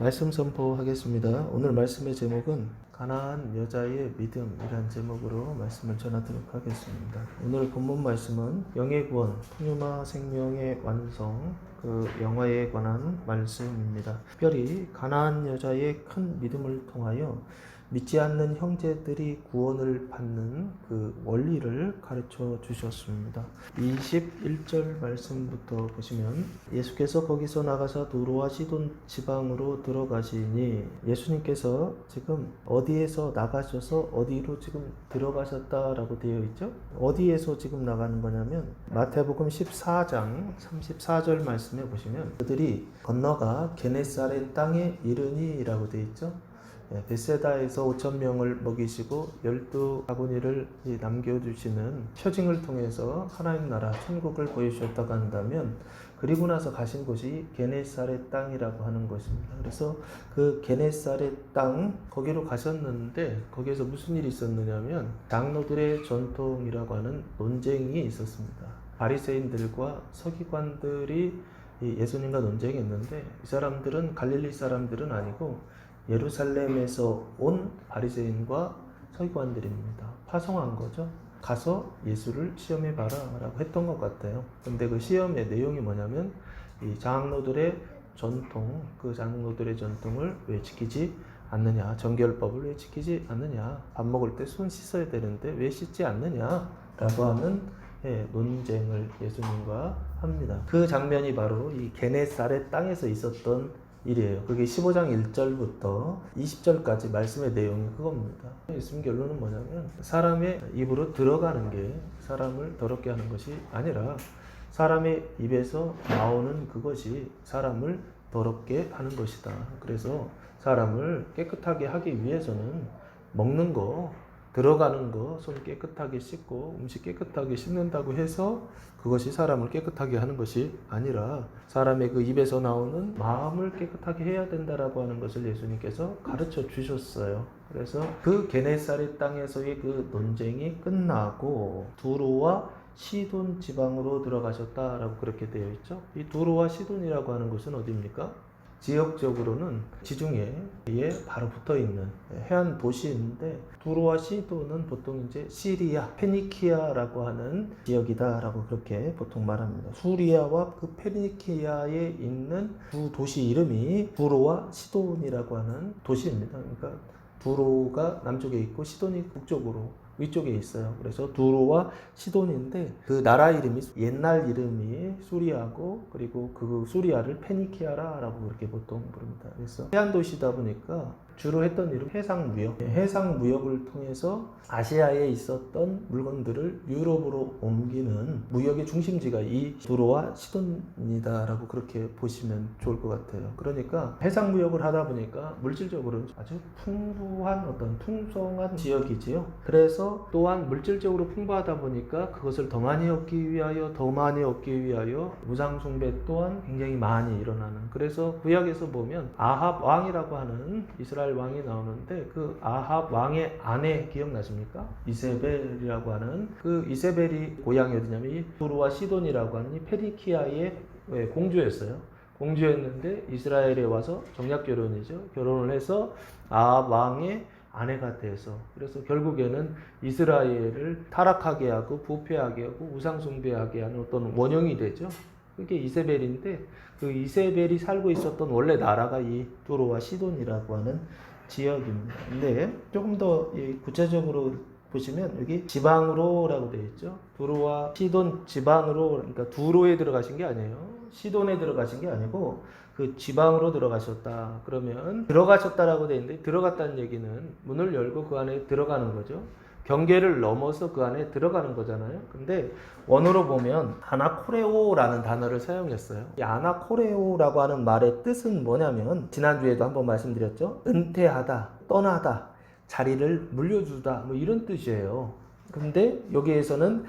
말씀 선포하겠습니다. 오늘 말씀의 제목은 가나안 여자의 믿음이란 제목으로 말씀을 전하도록 하겠습니다. 오늘 본문 말씀은 영의 구원, 푸뉴마 생명의 완성, 그 영화에 관한 말씀입니다. 특별히 가나안 여자의 큰 믿음을 통하여 믿지 않는 형제들이 구원을 받는 그 원리를 가르쳐 주셨습니다. 21절 말씀부터 보시면 예수께서 거기서 나가사 두로와 시돈 지방으로 들어가시니, 예수님께서 지금 어디에서 나가셔서 어디로 지금 들어가셨다라고 되어 있죠? 어디에서 지금 나가는 거냐면 마태복음 14장 34절 말씀에 보시면 그들이 건너가 게네사렛 땅에 이르니라고 되어 있죠. 벳세다에서 5,000명을 먹이시고 12바구니를 남겨주시는 표징을 통해서 하나님 나라 천국을 보여주셨다고 한다면, 그리고 나서 가신 곳이 게네사렛 땅이라고 하는 것입니다. 그래서 그 게네사렛 땅 거기로 가셨는데 거기에서 무슨 일이 있었느냐면 장로들의 전통이라고 하는 논쟁이 있었습니다. 바리새인들과 서기관들이 예수님과 논쟁했는데, 이 사람들은 갈릴리 사람들은 아니고 예루살렘에서 온 바리새인과 서기관들입니다. 파송한 거죠. 가서 예수를 시험해 봐라 라고 했던 것 같아요. 근데 그 시험의 내용이 뭐냐면 이 장로들의 전통, 그 장로들의 전통을 왜 지키지 않느냐, 정결법을 왜 지키지 않느냐, 밥 먹을 때 손 씻어야 되는데 왜 씻지 않느냐 라고 하는 논쟁을 예수님과 합니다. 그 장면이 바로 이 게네사렛 땅에서 있었던 일이에요. 그게 15장 1절부터 20절까지 말씀의 내용이 그겁니다. 예수님 결론은 뭐냐면 사람의 입으로 들어가는 게 사람을 더럽게 하는 것이 아니라 사람의 입에서 나오는 그것이 사람을 더럽게 하는 것이다. 그래서 사람을 깨끗하게 하기 위해서는 먹는 거, 들어가는 거, 손 깨끗하게 씻고 음식 깨끗하게 씻는다고 해서 그것이 사람을 깨끗하게 하는 것이 아니라 사람의 그 입에서 나오는 마음을 깨끗하게 해야 된다라고 하는 것을 예수님께서 가르쳐 주셨어요. 그래서 그 게네사렛 땅에서의 그 논쟁이 끝나고 두로와 시돈 지방으로 들어가셨다라고 그렇게 되어 있죠. 이 두로와 시돈이라고 하는 곳은 어디입니까? 지역적으로는 지중해에 바로 붙어 있는 해안 도시인데, 두로와 시돈은 보통 이제 시리아, 페니키아라고 하는 지역이다라고 그렇게 보통 말합니다. 수리아와 그 페니키아에 있는 두 도시 이름이 두로와 시돈이라고 하는 도시입니다. 그러니까 두로가 남쪽에 있고 시돈이 북쪽으로 위쪽에 있어요. 그래서 두로와 시돈인데 그 나라 이름이 옛날 이름이 수리아고, 그리고 그 수리아를 페니키아라고 그렇게 보통 부릅니다. 그래서 해안 도시다 보니까 주로 했던 일은 해상무역, 해상무역을 통해서 아시아에 있었던 물건들을 유럽으로 옮기는 무역의 중심지가 이 두로와 시돈이다라고 그렇게 보시면 좋을 것 같아요. 그러니까 해상무역을 하다 보니까 물질적으로 아주 풍부한 어떤 풍성한 지역이지요. 그래서 또한 물질적으로 풍부하다 보니까 그것을 더 많이 얻기 위하여 우상숭배 또한 굉장히 많이 일어나는, 그래서 구약에서 보면 아합 왕이라고 하는 이스라엘 왕이 나오는데 그 아합 왕의 아내 기억나십니까? 이세벨이라고 하는, 그 이세벨이 고향이 어디냐면 이 두로와 시돈이라고 하는 이 페니키아의 공주였어요. 공주였는데 이스라엘에 와서 정략 결혼이죠. 결혼을 해서 아합 왕의 아내가 돼서, 그래서 결국에는 이스라엘을 타락하게 하고 부패하게 하고 우상숭배하게 하는 어떤 원형이 되죠. 그게 이세벨인데, 그 이세벨이 살고 있었던 원래 나라가 이 두로와 시돈이라고 하는 지역입니다. 근데 조금 더 구체적으로 보시면 여기 지방으로라고 되어 있죠. 두로와 시돈 지방으로, 그러니까 두로에 들어가신 게 아니에요. 시돈에 들어가신 게 아니고 그 지방으로 들어가셨다. 그러면 들어가셨다라고 되어 있는데, 들어갔다는 얘기는 문을 열고 그 안에 들어가는 거죠. 경계를 넘어서 그 안에 들어가는 거잖아요. 근데 원어로 보면 아나코레오라는 단어를 사용했어요. 이 아나코레오라고 하는 말의 뜻은 뭐냐면, 지난주에도 한번 말씀드렸죠. 은퇴하다, 떠나다, 자리를 물려주다, 뭐 이런 뜻이에요. 근데 여기에서는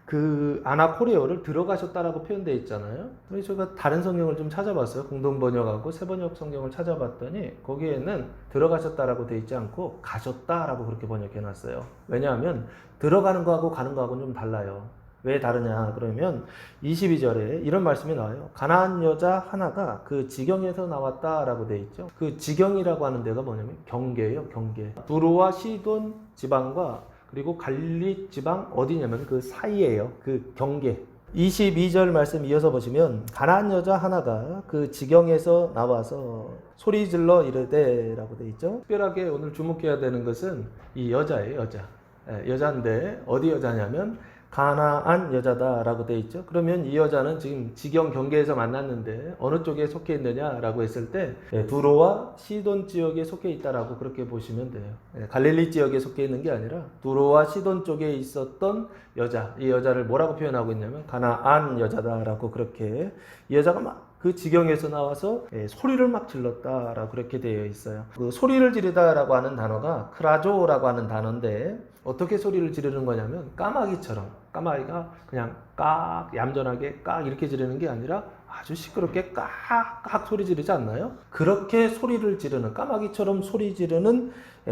그 아나코레오를 들어가셨다라고 표현되어 있잖아요. 그래서 제가 다른 성경을 좀 찾아봤어요. 공동번역하고 새번역 성경을 찾아봤더니 거기에는 들어가셨다라고 되어 있지 않고 가셨다라고 그렇게 번역해 놨어요. 왜냐하면 들어가는 거하고 가는 거하고는 좀 달라요. 왜 다르냐 그러면 22절에 이런 말씀이 나와요. 가나안 여자 하나가 그 지경에서 나왔다라고 돼 있죠. 그 지경이라고 하는 데가 뭐냐면 경계예요. 경계. 두로와 시돈 지방과 그리고 갈릴리 지방 어디냐면 그 사이예요. 그 경계. 22절 말씀 이어서 보시면 가나안 여자 하나가 그 지경에서 나와서 소리질러 이르되라고 돼 있죠. 특별하게 오늘 주목해야 되는 것은 이 여자예요. 여자. 여자인데 어디 여자냐면 가나안 여자다라고 돼 있죠. 그러면 이 여자는 지금 지경 경계에서 만났는데 어느 쪽에 속해 있느냐라고 했을 때 두로와 시돈 지역에 속해 있다라고 그렇게 보시면 돼요. 갈릴리 지역에 속해 있는 게 아니라 두로와 시돈 쪽에 있었던 여자, 이 여자를 뭐라고 표현하고 있냐면 가나안 여자다라고 그렇게 이 여자가 막 그 지경에서 나와서 소리를 막 질렀다라고 그렇게 되어 있어요. 그 소리를 지르다라고 하는 단어가 크라조라고 하는 단어인데 어떻게 소리를 지르는 거냐면 까마귀처럼, 까마귀가 그냥 깍 얌전하게 깍 이렇게 지르는 게 아니라 아주 시끄럽게 깍깍 소리 지르지 않나요? 그렇게 소리를 지르는, 까마귀처럼 소리 지르는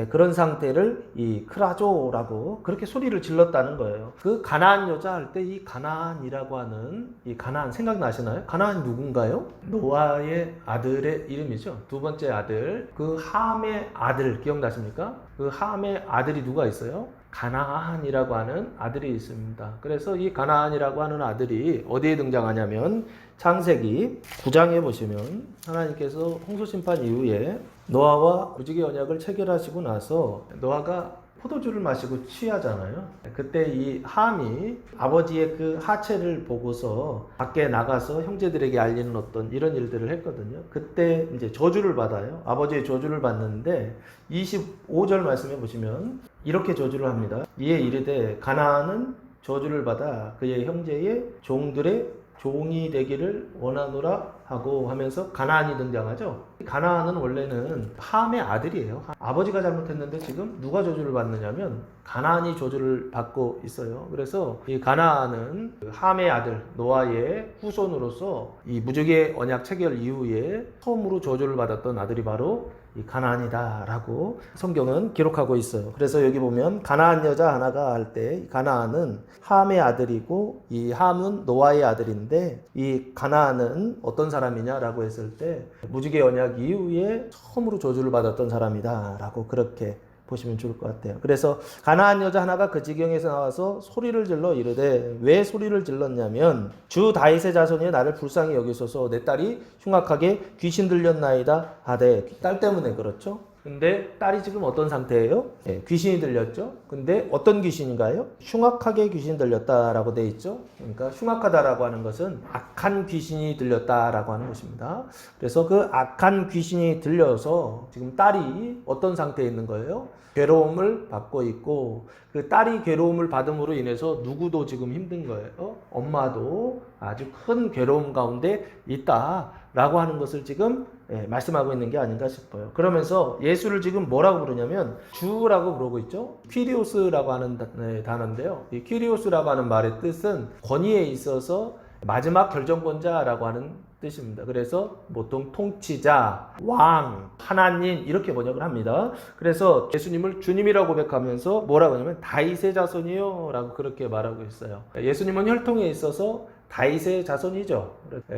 그런 상태를 이 크라조라고 그렇게 소리를 질렀다는 거예요. 그 가나안 여자 할 때 이 가나안이라고 하는 이 가나안 생각나시나요? 가나안 누군가요? 노아의 아들의 이름이죠. 두 번째 아들, 그 함의 아들 기억나십니까? 그 함의 아들이 누가 있어요? 가나안이라고 하는 아들이 있습니다. 그래서 이 가나안이라고 하는 아들이 어디에 등장하냐면 창세기 9장에 보시면 하나님께서 홍수 심판 이후에 노아와 무지개 언약을 체결하시고 나서 노아가 포도주를 마시고 취하잖아요. 그때 이 함이 아버지의 그 하체를 보고서 밖에 나가서 형제들에게 알리는 어떤 이런 일들을 했거든요. 그때 이제 저주를 받아요. 아버지의 저주를 받는데 25절 말씀해 보시면 이렇게 저주를 합니다. 이에 이르되 가나안은 저주를 받아 그의 형제의 종들의 종이 되기를 원하노라 하고 하면서 가나안이 등장하죠. 가나안은 원래는 함의 아들이에요. 아버지가 잘못했는데 지금 누가 저주를 받느냐면 가나안이 저주를 받고 있어요. 그래서 이 가나안은 함의 아들 노아의 후손으로서 이 무지개 언약 체결 이후에 처음으로 저주를 받았던 아들이 바로 이 가나안이다라고 성경은 기록하고 있어요. 그래서 여기 보면 가나안 여자 하나가 할 때 가나안은 함의 아들이고 이 함은 노아의 아들인데 이 가나안은 어떤 사람이냐라고 했을 때 무지개 언약 이후에 처음으로 저주를 받았던 사람이다라고 그렇게 보시면 좋을 것 같아요. 그래서 가나안 여자 하나가 그 지경에서 나와서 소리를 질러 이르되 왜 소리를 질렀냐면 주 다윗의 자손이 나를 불쌍히 여기소서 내 딸이 흉악하게 귀신 들렸나이다 하되 딸 때문에 그렇죠. 근데 딸이 지금 어떤 상태예요? 귀신이 들렸죠. 근데 어떤 귀신인가요? 흉악하게 귀신 들렸다라고 돼 있죠. 그러니까 흉악하다라고 하는 것은 악한 귀신이 들렸다라고 하는 것입니다. 그래서 그 악한 귀신이 들려서 지금 딸이 어떤 상태에 있는 거예요? 괴로움을 받고 있고 그 딸이 괴로움을 받음으로 인해서 누구도 지금 힘든 거예요. 엄마도 아주 큰 괴로움 가운데 있다라고 하는 것을 지금 말씀하고 있는 게 아닌가 싶어요. 그러면서 예수를 지금 뭐라고 부르냐면 주라고 부르고 있죠. 퀴리오스라고 하는 단어인데요. 이 퀴리오스라고 하는 말의 뜻은 권위에 있어서 마지막 결정권자라고 하는 뜻입니다. 그래서 보통 통치자, 왕, 하나님 이렇게 번역을 합니다. 그래서 예수님을 주님이라고 고백하면서 뭐라고 하냐면 다윗의 자손이요 라고 그렇게 말하고 있어요. 예수님은 혈통에 있어서 다윗의 자손이죠.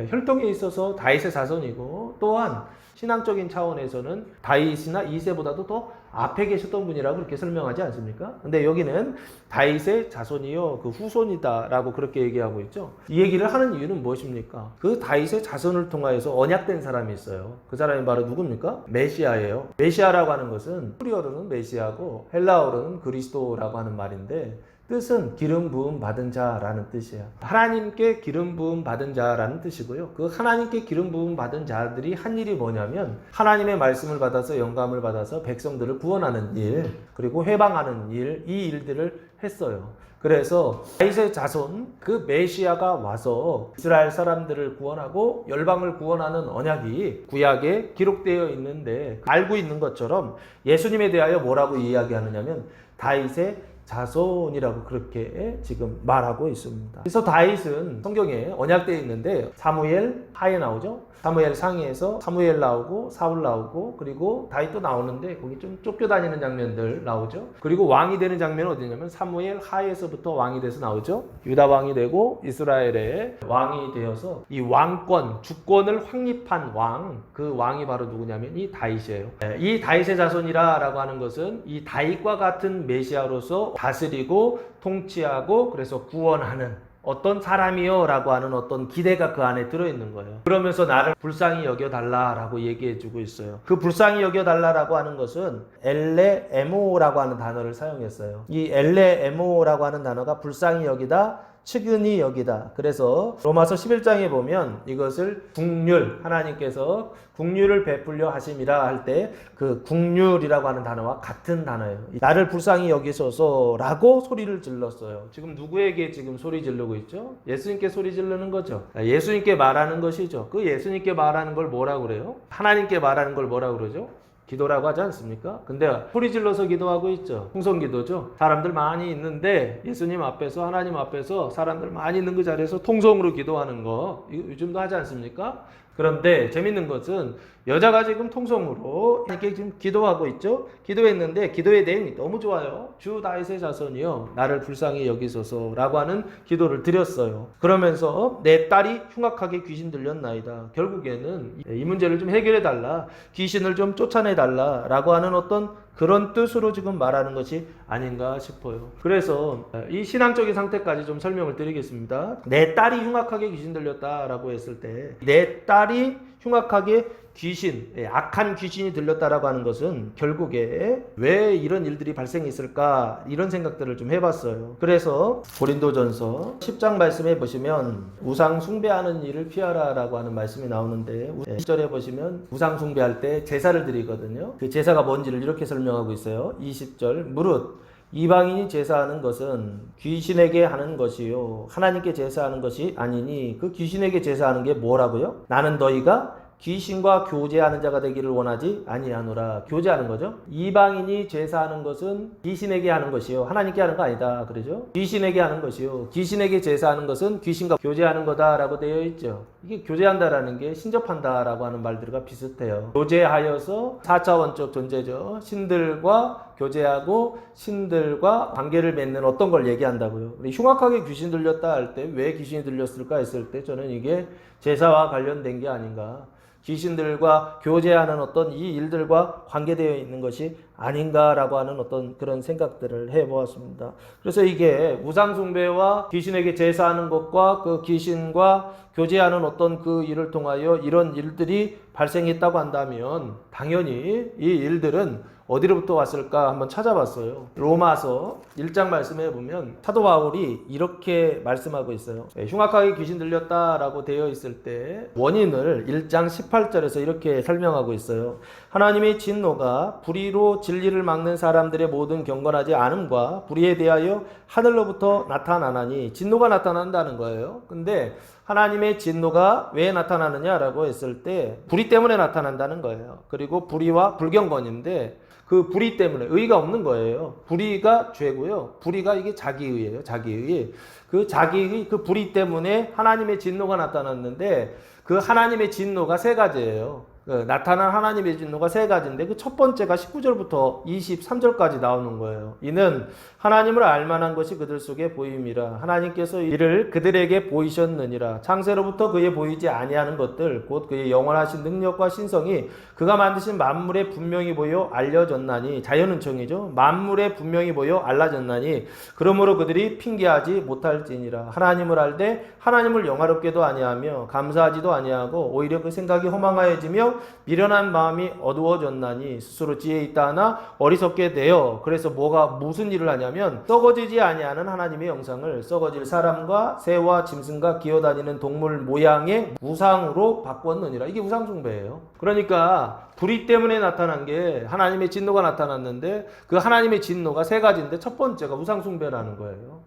혈통에 있어서 다윗의 자손이고 또한 신앙적인 차원에서는 다윗이나 이새보다도 더 앞에 계셨던 분이라고 그렇게 설명하지 않습니까? 근데 여기는 다윗의 자손이요 그 후손이다라고 그렇게 얘기하고 있죠. 이 얘기를 하는 이유는 무엇입니까? 그 다윗의 자손을 통하여서 언약된 사람이 있어요. 그 사람이 바로 누굽니까? 메시아예요. 메시아라고 하는 것은 히브리어로는 메시아고 헬라어로는 그리스도라고 하는 말인데 뜻은 기름 부음 받은 자라는 뜻이에요. 하나님께 기름 부음 받은 자라는 뜻이고요. 그 하나님께 기름 부음 받은 자들이 한 일이 뭐냐면 하나님의 말씀을 받아서 영감을 받아서 백성들을 구원하는 일, 그리고 회방하는 일, 이 일들을 했어요. 그래서 다윗의 자손 그 메시아가 와서 이스라엘 사람들을 구원하고 열방을 구원하는 언약이 구약에 기록되어 있는데 알고 있는 것처럼 예수님에 대하여 뭐라고 이야기하느냐면 다윗의 자손이라고 그렇게 지금 말하고 있습니다. 그래서 다윗은 성경에 언약되어 있는데 사무엘 하에 나오죠. 사무엘 상에서 사무엘 나오고 사울 나오고 그리고 다윗도 나오는데 거기 좀 쫓겨다니는 장면들 나오죠. 그리고 왕이 되는 장면은 어디냐면 사무엘 하에서부터 왕이 돼서 나오죠. 유다 왕이 되고 이스라엘의 왕이 되어서 이 왕권, 주권을 확립한 왕, 그 왕이 바로 누구냐면 이 다윗이에요. 이 다윗의 자손이라고 하는 것은 이 다윗과 같은 메시아로서 다스리고 통치하고 그래서 구원하는 어떤 사람이요 라고 하는 어떤 기대가 그 안에 들어있는 거예요. 그러면서 나를 불쌍히 여겨달라라고 얘기해주고 있어요. 그 불쌍히 여겨달라라고 하는 것은 엘레에모라고 하는 단어를 사용했어요. 이 엘레에모라고 하는 단어가 불쌍히 여기다, 측은히 여기다. 그래서 로마서 11장에 보면 이것을 국률, 하나님께서 국률을 베풀려 하심이라 할 때 그 국률이라고 하는 단어와 같은 단어예요. 나를 불쌍히 여기소서라고 소리를 질렀어요. 지금 누구에게 지금 소리 지르고 있죠? 예수님께 소리 지르는 거죠. 예수님께 말하는 것이죠. 그 예수님께 말하는 걸 뭐라고 그래요? 하나님께 말하는 걸 뭐라고 그러죠? 기도라고 하지 않습니까? 근데 소리 질러서 기도하고 있죠. 통성기도죠. 사람들 많이 있는데 예수님 앞에서 하나님 앞에서 사람들 많이 있는 그 자리에서 통성으로 기도하는 거 이거 요즘도 하지 않습니까? 그런데 재밌는 것은 여자가 지금 통성으로 이렇게 지금 기도하고 있죠. 기도했는데 기도의 내용이 너무 좋아요. 주 다윗의 자손이요 나를 불쌍히 여기소서라고 하는 기도를 드렸어요. 그러면서 내 딸이 흉악하게 귀신 들렸나이다. 결국에는 이 문제를 좀 해결해 달라, 귀신을 좀 쫓아내 달라라고 하는 어떤 그런 뜻으로 지금 말하는 것이 아닌가 싶어요. 그래서 이 신앙적인 상태까지 좀 설명을 드리겠습니다. 내 딸이 흉악하게 귀신 들렸다라고 했을 때 내 딸이 흉악하게 귀신, 악한 귀신이 들렸다라고 하는 것은 결국에 왜 이런 일들이 발생했을까 이런 생각들을 좀 해봤어요. 그래서 고린도전서 10장 말씀해 보시면 우상 숭배하는 일을 피하라라고 하는 말씀이 나오는데 10절에 보시면 우상 숭배할 때 제사를 드리거든요. 그 제사가 뭔지를 이렇게 설명하고 있어요. 20절 무릇 이방인이 제사하는 것은 귀신에게 하는 것이요 하나님께 제사하는 것이 아니니 그 귀신에게 제사하는 게 뭐라고요? 나는 너희가 귀신과 교제하는 자가 되기를 원하지 아니하노라. 교제하는 거죠. 이방인이 제사하는 것은 귀신에게 하는 것이요 하나님께 하는 거 아니다 그러죠. 귀신에게 하는 것이요 귀신에게 제사하는 것은 귀신과 교제하는 거다라고 되어 있죠. 이게 교제한다라는 게 신접한다라고 하는 말들과 비슷해요. 교제하여서 4차원적 존재죠. 신들과 교제하고 신들과 관계를 맺는 어떤 걸 얘기한다고요. 흉악하게 귀신 들렸다 할 때 왜 귀신이 들렸을까 했을 때 저는 이게 제사와 관련된 게 아닌가, 귀신들과 교제하는 어떤 이 일들과 관계되어 있는 것이 아닌가라고 하는 어떤 그런 생각들을 해보았습니다. 그래서 이게 우상숭배와 귀신에게 제사하는 것과 그 귀신과 교제하는 어떤 그 일을 통하여 이런 일들이 발생했다고 한다면 당연히 이 일들은 어디로부터 왔을까 한번 찾아봤어요. 로마서 1장 말씀해 보면 사도 바울이 이렇게 말씀하고 있어요. 흉악하게 귀신 들렸다라고 되어 있을 때 원인을 1장 18절에서 이렇게 설명하고 있어요. 하나님의 진노가 불의로 진리를 막는 사람들의 모든 경건하지 않음과 불의에 대하여 하늘로부터 나타나나니 진노가 나타난다는 거예요. 근데 하나님의 진노가 왜 나타나느냐라고 했을 때 불의 때문에 나타난다는 거예요. 그리고 불의와 불경건인데 그 불의 때문에 의가 없는 거예요. 불의가 죄고요. 불의가 이게 자기의예요. 자기의. 그 자기의 그 불의 때문에 하나님의 진노가 나타났는데 그 하나님의 진노가 세 가지예요. 나타난 하나님의 진노가 세 가지인데 그 첫 번째가 19절부터 23절까지 나오는 거예요. 이는 하나님을 알만한 것이 그들 속에 보임이라. 하나님께서 이를 그들에게 보이셨느니라. 창세로부터 그에 보이지 아니하는 것들 곧 그의 영원하신 능력과 신성이 그가 만드신 만물에 분명히 보여 알려졌나니. 자연은총이죠. 만물에 분명히 보여 알려졌나니 그러므로 그들이 핑계하지 못할지니라. 하나님을 알되 하나님을 영화롭게도 아니하며 감사하지도 아니하고 오히려 그 생각이 허망하여지며 미련한 마음이 어두워졌나니 스스로 지혜 있다 하나 어리석게 되어 그래서 무슨 일을 하냐면 썩어지지 아니하는 하나님의 형상을 썩어질 사람과 새와 짐승과 기어다니는 동물 모양의 우상으로 바꿨느니라. 이게 우상숭배예요. 그러니까 불의 때문에 나타난 게 하나님의 진노가 나타났는데 그 하나님의 진노가 세 가지인데 첫 번째가 우상숭배라는 거예요.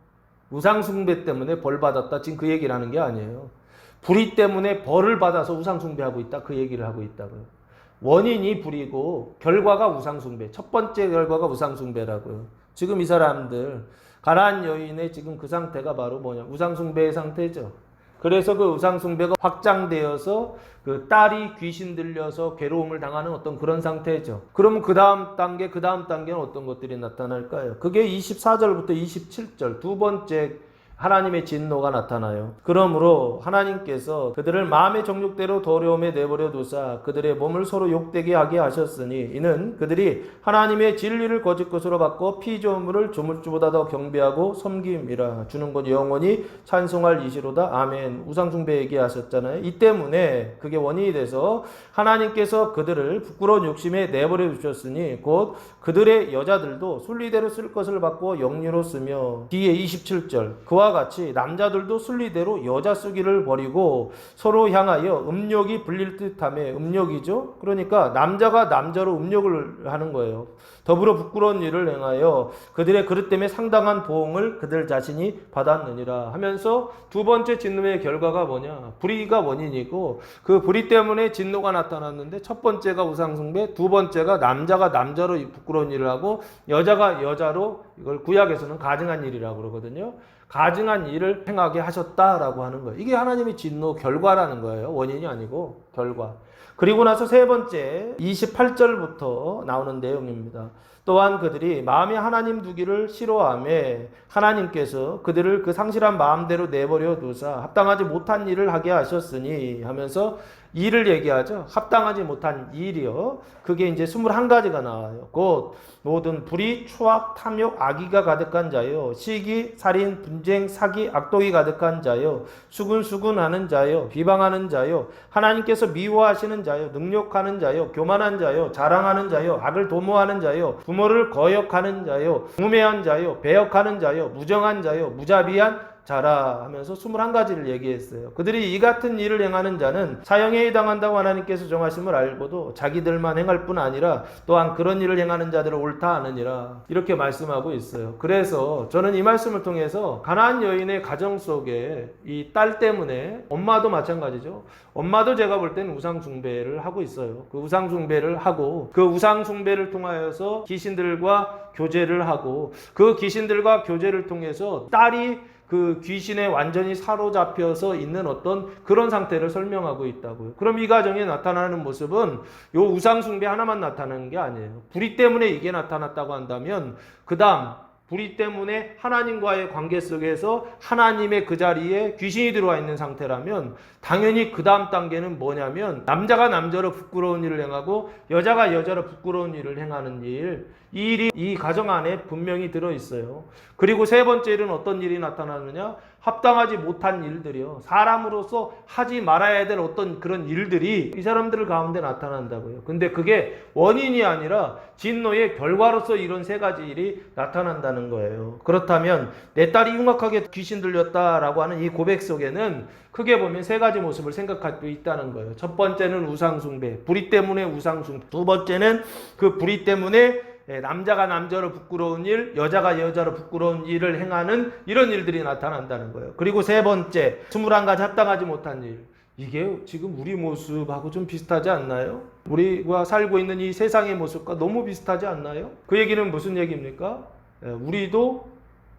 우상숭배 때문에 벌 받았다. 지금 그 얘기를 하는 게 아니에요. 불의 때문에 벌을 받아서 우상숭배하고 있다. 그 얘기를 하고 있다고요. 원인이 불이고 결과가 우상숭배. 첫 번째 결과가 우상숭배라고요. 지금 이 사람들 가나안 여인의 지금 그 상태가 바로 뭐냐? 우상숭배의 상태죠. 그래서 그 우상숭배가 확장되어서 그 딸이 귀신 들려서 괴로움을 당하는 어떤 그런 상태죠. 그러면 그 다음 단계는 어떤 것들이 나타날까요? 그게 24절부터 27절 두 번째 하나님의 진노가 나타나요. 그러므로 하나님께서 그들을 마음의 정욕대로 더러움에 내버려 두사 그들의 몸을 서로 욕되게 하게 하셨으니 이는 그들이 하나님의 진리를 거짓 것으로 바꿔 피조물을 조물주보다 더 경배하고 섬김이라. 주는 것 영원히 찬송할 이시로다. 아멘. 우상숭배 얘기하셨잖아요. 이 때문에 그게 원인이 돼서 하나님께서 그들을 부끄러운 욕심에 내버려 두셨으니 곧 그들의 여자들도 순리대로 쓸 것을 바꾸어 영리로 쓰며 뒤에 27절 그와 같이 남자들도 순리대로 여자 쓰기를 버리고 서로 향하여 음욕이 불릴 듯하며 음욕이죠. 그러니까 남자가 남자로 음욕을 하는 거예요. 더불어 부끄러운 일을 행하여 그들의 그릇 때문에 상당한 보응을 그들 자신이 받았느니라 하면서 두 번째 진노의 결과가 뭐냐? 불의가 원인이고 그 불의 때문에 진노가 나타났는데 첫 번째가 우상숭배, 두 번째가 남자가 남자로 부끄러운 일을 하고 여자가 여자로 이걸 구약에서는 가증한 일이라고 그러거든요. 가증한 일을 행하게 하셨다라고 하는 거예요. 이게 하나님의 진노 결과라는 거예요. 원인이 아니고 결과. 그리고 나서 세 번째 28절부터 나오는 내용입니다. 또한 그들이 마음에 하나님 두기를 싫어하며 하나님께서 그들을 그 상실한 마음대로 내버려 두사 합당하지 못한 일을 하게 하셨으니 하면서 일을 얘기하죠. 합당하지 못한 일이요. 그게 이제 21가지가 나와요. 곧 모든 불의, 추악, 탐욕, 악의가 가득한 자요. 시기, 살인, 분쟁, 사기, 악독이 가득한 자요. 수군수군하는 자요. 비방하는 자요. 하나님께서 미워하시는 자요. 능욕하는 자요. 교만한 자요. 자랑하는 자요. 악을 도모하는 자요. 부모를 거역하는 자요. 우매한 자요. 배역하는 자요. 무정한 자요. 무자비한 자라 하면서 21가지를 얘기했어요. 그들이 이 같은 일을 행하는 자는 사형에 해당한다고 하나님께서 정하심을 알고도 자기들만 행할 뿐 아니라 또한 그런 일을 행하는 자들을 옳다 하느니라 이렇게 말씀하고 있어요. 그래서 저는 이 말씀을 통해서 가나안 여인의 가정 속에 이 딸 때문에 엄마도 마찬가지죠. 엄마도 제가 볼 때는 우상숭배를 하고 있어요. 그 우상숭배를 하고 그 우상숭배를 통하여서 귀신들과 교제를 하고 그 귀신들과 교제를 통해서 딸이 그 귀신에 완전히 사로잡혀서 있는 어떤 그런 상태를 설명하고 있다고요. 그럼 이 가정에 나타나는 모습은 요 우상숭배 하나만 나타나는 게 아니에요. 불의 때문에 이게 나타났다고 한다면 그 다음 불의 때문에 하나님과의 관계 속에서 하나님의 그 자리에 귀신이 들어와 있는 상태라면 당연히 그 다음 단계는 뭐냐면 남자가 남자로 부끄러운 일을 행하고 여자가 여자로 부끄러운 일을 행하는 일, 이 일이 이 가정 안에 분명히 들어있어요. 그리고 세 번째 일은 어떤 일이 나타나느냐? 합당하지 못한 일들이요. 사람으로서 하지 말아야 될 어떤 그런 일들이 이 사람들 가운데 나타난다고요. 근데 그게 원인이 아니라 진노의 결과로서 이런 세 가지 일이 나타난다는 거예요. 그렇다면 내 딸이 흉악하게 귀신 들렸다라고 하는 이 고백 속에는 크게 보면 세 가지 모습을 생각할 수 있다는 거예요. 첫 번째는 우상숭배, 불의 때문에 우상숭배. 두 번째는 그 불의 때문에 남자가 남자로 부끄러운 일, 여자가 여자로 부끄러운 일을 행하는 이런 일들이 나타난다는 거예요. 그리고 세 번째, 21가지 합당하지 못한 일. 이게 지금 우리 모습하고 좀 비슷하지 않나요? 우리가 살고 있는 이 세상의 모습과 너무 비슷하지 않나요? 그 얘기는 무슨 얘기입니까? 우리도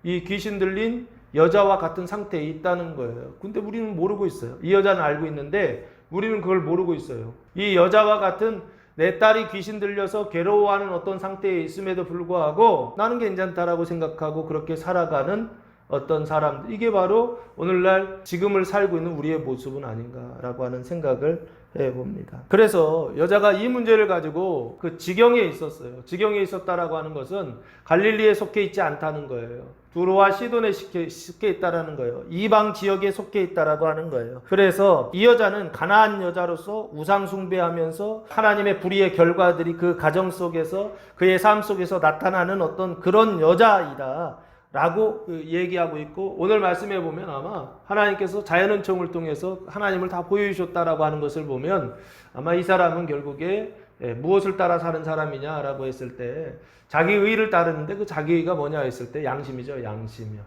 이 귀신 들린 여자와 같은 상태에 있다는 거예요. 근데 우리는 모르고 있어요. 이 여자는 알고 있는데 우리는 그걸 모르고 있어요. 이 여자와 같은 내 딸이 귀신 들려서 괴로워하는 어떤 상태에 있음에도 불구하고 나는 괜찮다라고 생각하고 그렇게 살아가는 어떤 사람들, 이게 바로 오늘날 지금을 살고 있는 우리의 모습은 아닌가라고 하는 생각을 해봅니다. 그래서 여자가 이 문제를 가지고 그 지경에 있었어요. 지경에 있었다라고 하는 것은 갈릴리에 속해 있지 않다는 거예요. 두로와 시돈에 속해 있다라는 거예요. 이방 지역에 속해 있다라고 하는 거예요. 그래서 이 여자는 가나안 여자로서 우상 숭배하면서 하나님의 불의의 결과들이 그 가정 속에서 그의 삶 속에서 나타나는 어떤 그런 여자이다 라고 얘기하고 있고, 오늘 말씀해 보면 아마 하나님께서 자연은총을 통해서 하나님을 다 보여주셨다라고 하는 것을 보면 아마 이 사람은 결국에 무엇을 따라 사는 사람이냐라고 했을 때 자기 의를 따르는데 그 자기 의가 뭐냐 했을 때 양심이죠. 양심이요.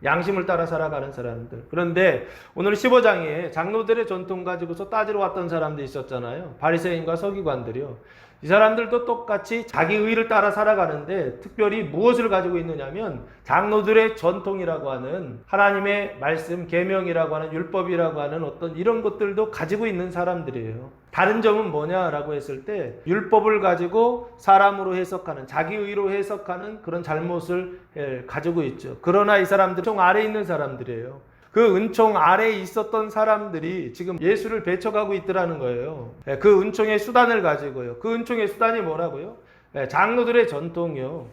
양심을 따라 살아가는 사람들. 그런데 오늘 15장에 장로들의 전통 가지고서 따지러 왔던 사람들이 있었잖아요. 바리새인과 서기관들이요. 이 사람들도 똑같이 자기 의를 따라 살아가는데 특별히 무엇을 가지고 있느냐면 장로들의 전통이라고 하는 하나님의 말씀, 계명이라고 하는 율법이라고 하는 어떤 이런 것들도 가지고 있는 사람들이에요. 다른 점은 뭐냐라고 했을 때 율법을 가지고 사람으로 해석하는, 자기 의로 해석하는 그런 잘못을 가지고 있죠. 그러나 이 사람들은 좀 아래에 있는 사람들이에요. 그 은총 아래에 있었던 사람들이 지금 예수를 배척하고 있더라는 거예요. 그 은총의 수단을 가지고요. 그 은총의 수단이 뭐라고요? 장로들의 전통이요.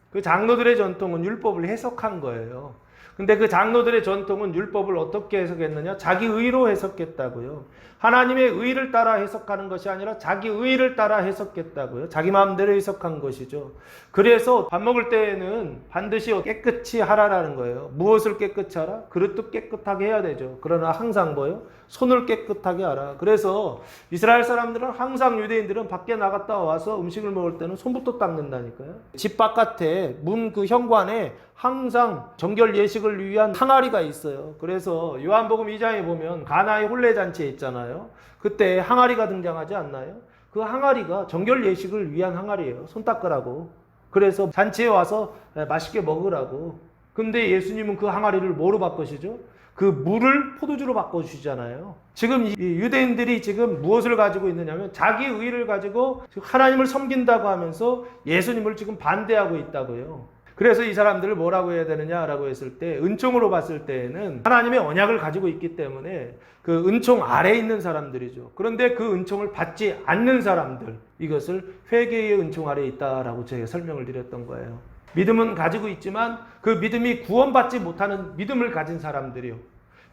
그 장로들의 전통은 율법을 해석한 거예요. 근데 그 장로들의 전통은 율법을 어떻게 해석했느냐? 자기 의로 해석했다고요. 하나님의 의를 따라 해석하는 것이 아니라 자기 의를 따라 해석했다고요. 자기 마음대로 해석한 것이죠. 그래서 밥 먹을 때에는 반드시 깨끗이 하라라는 거예요. 무엇을 깨끗이 하라? 그릇도 깨끗하게 해야 되죠. 그러나 항상 뭐요? 손을 깨끗하게 하라. 그래서 이스라엘 사람들은 항상 유대인들은 밖에 나갔다 와서 음식을 먹을 때는 손부터 닦는다니까요. 집 바깥에 문 그 현관에 항상 정결 예식을 위한 항아리가 있어요. 그래서 요한복음 2장에 보면 가나의 혼례잔치에 있잖아요. 그때 항아리가 등장하지 않나요? 그 항아리가 정결 예식을 위한 항아리예요. 손 닦으라고. 그래서 잔치에 와서 맛있게 먹으라고. 근데 예수님은 그 항아리를 뭐로 바꾸시죠? 그 물을 포도주로 바꿔주시잖아요. 지금 이 유대인들이 지금 무엇을 가지고 있느냐면 자기 의를 가지고 하나님을 섬긴다고 하면서 예수님을 지금 반대하고 있다고요. 그래서 이 사람들을 뭐라고 해야 되느냐라고 했을 때 은총으로 봤을 때에는 하나님의 언약을 가지고 있기 때문에 그 은총 아래에 있는 사람들이죠. 그런데 그 은총을 받지 않는 사람들, 이것을 회개의 은총 아래에 있다라고 제가 설명을 드렸던 거예요. 믿음은 가지고 있지만 그 믿음이 구원받지 못하는 믿음을 가진 사람들이요.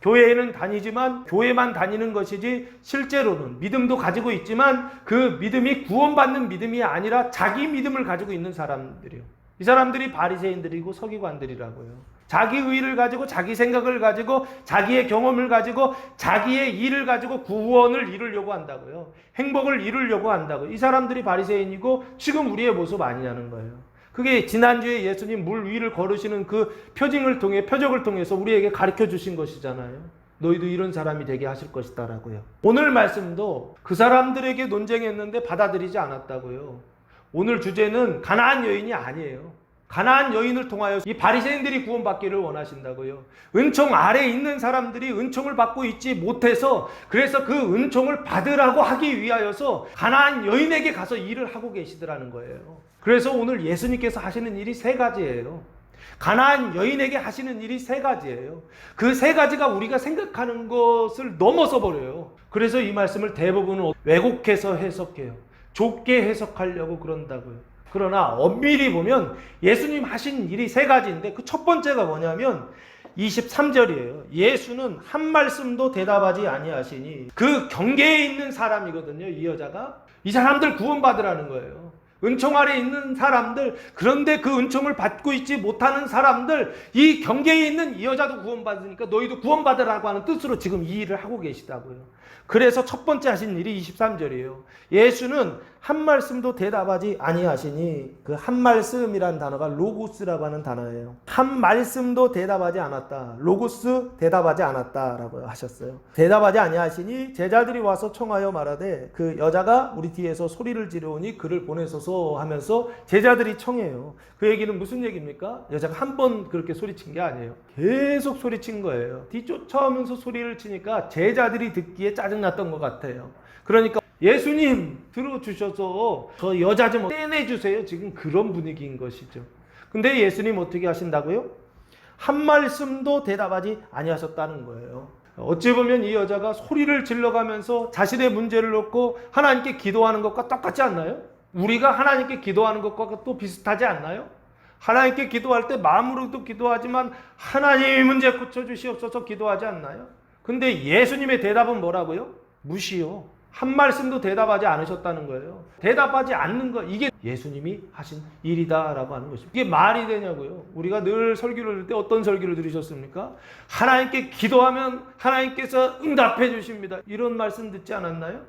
교회에는 다니지만 교회만 다니는 것이지 실제로는 믿음도 가지고 있지만 그 믿음이 구원받는 믿음이 아니라 자기 믿음을 가지고 있는 사람들이요. 이 사람들이 바리새인들이고 서기관들이라고요. 자기 의를 가지고 자기 생각을 가지고 자기의 경험을 가지고 자기의 일을 가지고 구원을 이루려고 한다고요. 행복을 이루려고 한다고요. 이 사람들이 바리새인이고 지금 우리의 모습 아니냐는 거예요. 그게 지난주에 예수님 물 위를 걸으시는 그 표적을 통해서 우리에게 가르쳐 주신 것이잖아요. 너희도 이런 사람이 되게 하실 것이다 라고요. 오늘 말씀도 그 사람들에게 논쟁했는데 받아들이지 않았다고요. 오늘 주제는 가나안 여인이 아니에요. 가나안 여인을 통하여 이 바리새인들이 구원받기를 원하신다고요. 은총 아래에 있는 사람들이 은총을 받고 있지 못해서 그래서 그 은총을 받으라고 하기 위하여서 가나안 여인에게 가서 일을 하고 계시더라는 거예요. 그래서 오늘 예수님께서 하시는 일이 세 가지예요. 가나안 여인에게 하시는 일이 세 가지예요. 그 세 가지가 우리가 생각하는 것을 넘어서 버려요. 그래서 이 말씀을 대부분은 왜곡해서 해석해요. 좁게 해석하려고 그런다고요. 그러나 엄밀히 보면 예수님 하신 일이 세 가지인데 그 첫 번째가 뭐냐면 23절이에요. 예수는 한 말씀도 대답하지 아니하시니 그 경계에 있는 사람이거든요. 이 여자가. 이 사람들 구원받으라는 거예요. 은총 아래 있는 사람들, 그런데 그 은총을 받고 있지 못하는 사람들, 이 경계에 있는 이 여자도 구원받으니까 너희도 구원받으라고 하는 뜻으로 지금 이 일을 하고 계시다고요. 그래서 첫 번째 하신 일이 23절이에요. 예수는 한 말씀도 대답하지 아니하시니 그 한 말씀이란 단어가 로고스라고 하는 단어예요. 한 말씀도 대답하지 않았다. 로고스 대답하지 않았다라고 하셨어요. 대답하지 아니하시니 제자들이 와서 청하여 말하되 그 여자가 우리 뒤에서 소리를 지르오니 그를 보내소서 하면서 제자들이 청해요. 그 얘기는 무슨 얘기입니까? 여자가 한 번 그렇게 소리친 게 아니에요. 계속 소리친 거예요. 뒤쫓아오면서 소리를 치니까 제자들이 듣기에 짜증났던 것 같아요. 그러니까 예수님 들어주셔서 저 여자 좀 떼내주세요. 지금 그런 분위기인 것이죠. 근데 예수님 어떻게 하신다고요? 한 말씀도 대답하지 아니하셨다는 거예요. 어찌 보면 이 여자가 소리를 질러가면서 자신의 문제를 놓고 하나님께 기도하는 것과 똑같지 않나요? 우리가 하나님께 기도하는 것과 또 비슷하지 않나요? 하나님께 기도할 때 마음으로도 기도하지만 하나님의 문제 고쳐주시옵소서 기도하지 않나요? 근데 예수님의 대답은 뭐라고요? 무시요. 한 말씀도 대답하지 않으셨다는 거예요. 대답하지 않는 거, 이게 예수님이 하신 일이다라고 하는 것입니다. 이게 말이 되냐고요. 우리가 늘 설교를 들을 때 어떤 설교를 들으셨습니까? 하나님께 기도하면 하나님께서 응답해 주십니다. 이런 말씀 듣지 않았나요?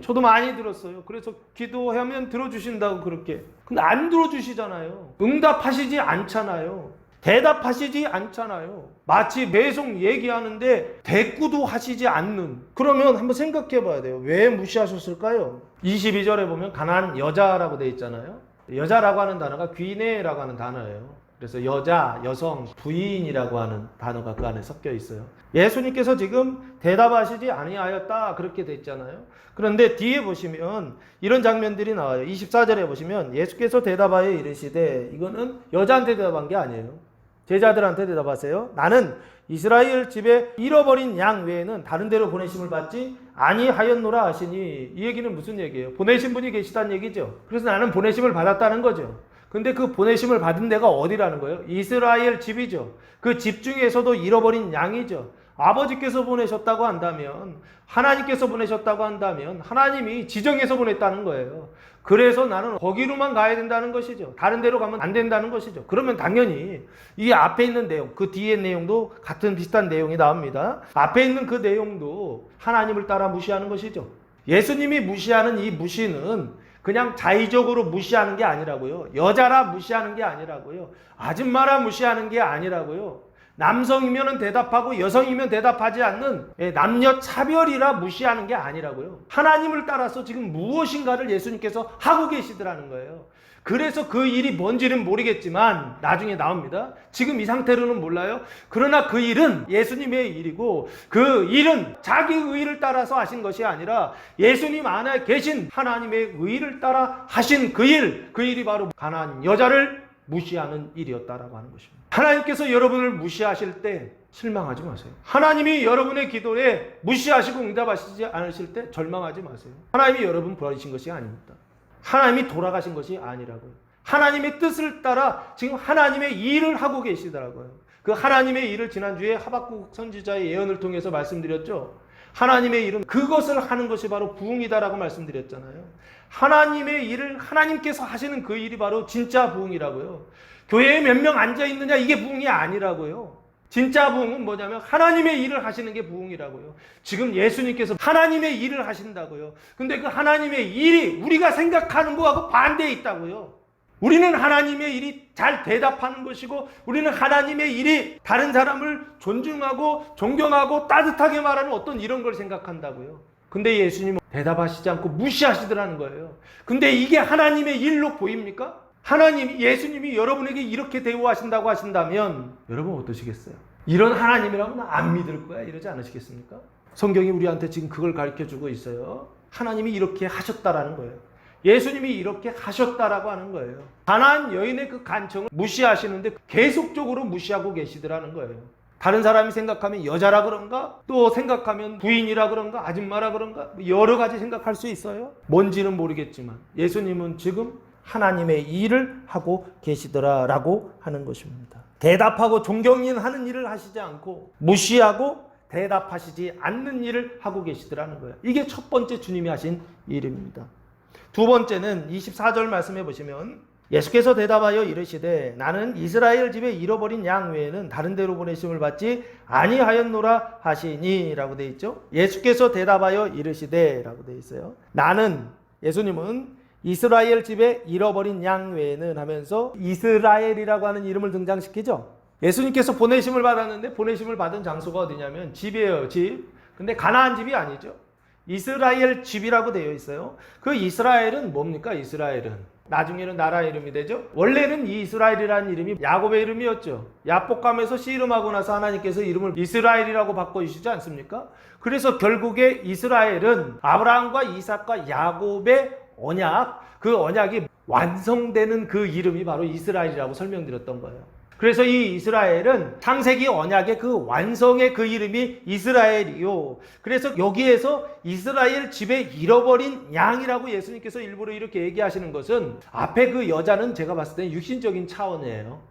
저도 많이 들었어요. 그래서 기도하면 들어주신다고 그렇게. 근데 안 들어주시잖아요. 응답하시지 않잖아요. 대답하시지 않잖아요. 마치 매송 얘기하는데 대꾸도 하시지 않는. 그러면 한번 생각해 봐야 돼요. 왜 무시하셨을까요? 22절에 보면 가난한 여자라고 되어 있잖아요. 여자라고 하는 단어가 귀네라고 하는 단어예요. 그래서 여자, 여성, 부인이라고 하는 단어가 그 안에 섞여 있어요. 예수님께서 지금 대답하시지 아니하였다 그렇게 되어 있잖아요. 그런데 뒤에 보시면 이런 장면들이 나와요. 24절에 보시면 예수께서 대답하여 이르시되, 이거는 여자한테 대답한 게 아니에요. 제자들한테 대답하세요. 나는 이스라엘 집에 잃어버린 양 외에는 다른 데로 보내심을 받지 아니하였노라 하시니, 이 얘기는 무슨 얘기예요? 보내신 분이 계시다는 얘기죠. 그래서 나는 보내심을 받았다는 거죠. 근데 그 보내심을 받은 데가 어디라는 거예요? 이스라엘 집이죠. 그 집 중에서도 잃어버린 양이죠. 아버지께서 보내셨다고 한다면, 하나님께서 보내셨다고 한다면 하나님이 지정해서 보냈다는 거예요. 그래서 나는 거기로만 가야 된다는 것이죠. 다른 데로 가면 안 된다는 것이죠. 그러면 당연히 이 앞에 있는 내용, 그 뒤에 내용도 같은 비슷한 내용이 나옵니다. 앞에 있는 그 내용도 하나님을 따라 무시하는 것이죠. 예수님이 무시하는 이 무시는 그냥 자의적으로 무시하는 게 아니라고요. 여자라 무시하는 게 아니라고요. 아줌마라 무시하는 게 아니라고요. 남성이면 대답하고 여성이면 대답하지 않는 남녀 차별이라 무시하는 게 아니라고요. 하나님을 따라서 지금 무엇인가를 예수님께서 하고 계시더라는 거예요. 그래서 그 일이 뭔지는 모르겠지만 나중에 나옵니다. 지금 이 상태로는 몰라요. 그러나 그 일은 예수님의 일이고, 그 일은 자기 의를 따라서 하신 것이 아니라 예수님 안에 계신 하나님의 의를 따라 하신 그 일이 바로 가난한 여자를 무시하는 일이었다라고 하는 것입니다. 하나님께서 여러분을 무시하실 때 실망하지 마세요. 하나님이 여러분의 기도에 무시하시고 응답하시지 않으실 때 절망하지 마세요. 하나님이 여러분 버리신 것이 아닙니다. 하나님이 돌아가신 것이 아니라고요. 하나님의 뜻을 따라 지금 하나님의 일을 하고 계시더라고요. 그 하나님의 일을 지난주에 하박국 선지자의 예언을 통해서 말씀드렸죠. 하나님의 일은 그것을 하는 것이 바로 부흥이다라고 말씀드렸잖아요. 하나님의 일을 하나님께서 하시는 그 일이 바로 진짜 부흥이라고요. 교회에 몇 명 앉아있느냐, 이게 부흥이 아니라고요. 진짜 부흥은 뭐냐면 하나님의 일을 하시는 게 부흥이라고요. 지금 예수님께서 하나님의 일을 하신다고요. 근데 그 하나님의 일이 우리가 생각하는 거하고 반대에 있다고요. 우리는 하나님의 일이 잘 대답하는 것이고, 우리는 하나님의 일이 다른 사람을 존중하고 존경하고 따뜻하게 말하는 어떤 이런 걸 생각한다고요. 근데 예수님은 대답하시지 않고 무시하시더라는 거예요. 근데 이게 하나님의 일로 보입니까? 예수님이 여러분에게 이렇게 대우하신다고 하신다면 여러분 어떠시겠어요? 이런 하나님이라면 안 믿을 거야 이러지 않으시겠습니까? 성경이 우리한테 지금 그걸 가르쳐주고 있어요. 하나님이 이렇게 하셨다라는 거예요. 예수님이 이렇게 하셨다라고 하는 거예요. 가난한 여인의 그 간청을 무시하시는데 계속적으로 무시하고 계시더라는 거예요. 다른 사람이 생각하면 여자라 그런가? 또 생각하면 부인이라 그런가? 아줌마라 그런가? 여러 가지 생각할 수 있어요. 뭔지는 모르겠지만 예수님은 지금 하나님의 일을 하고 계시더라라고 하는 것입니다. 대답하고 존경하는 일을 하시지 않고 무시하고 대답하시지 않는 일을 하고 계시더라는 거예요. 이게 첫 번째 주님이 하신 일입니다. 두 번째는 24절 말씀해 보시면 예수께서 대답하여 이르시되 나는 이스라엘 집에 잃어버린 양 외에는 다른 데로 보내심을 받지 아니하였노라 하시니 라고 되어 있죠. 예수께서 대답하여 이르시되 라고 되어 있어요. 나는, 예수님은 이스라엘 집에 잃어버린 양 외에는 하면서 이스라엘이라고 하는 이름을 등장시키죠. 예수님께서 보내심을 받았는데 보내심을 받은 장소가 어디냐면 집이에요. 집. 근데 가나안 집이 아니죠. 이스라엘 집이라고 되어 있어요. 그 이스라엘은 뭡니까? 이스라엘은 나중에는 나라 이름이 되죠. 원래는 이 이스라엘이라는 이름이 야곱의 이름이었죠. 야복감에서 씨름하고 나서 하나님께서 이름을 이스라엘이라고 바꿔주시지 않습니까? 그래서 결국에 이스라엘은 아브라함과 이삭과 야곱의 언약, 그 언약이 완성되는 그 이름이 바로 이스라엘이라고 설명드렸던 거예요. 그래서 이 이스라엘은 창세기 언약의 그 완성의 그 이름이 이스라엘이요. 그래서 여기에서 이스라엘 집에 잃어버린 양이라고 예수님께서 일부러 이렇게 얘기하시는 것은 앞에 그 여자는 제가 봤을 때는 육신적인 차원이에요.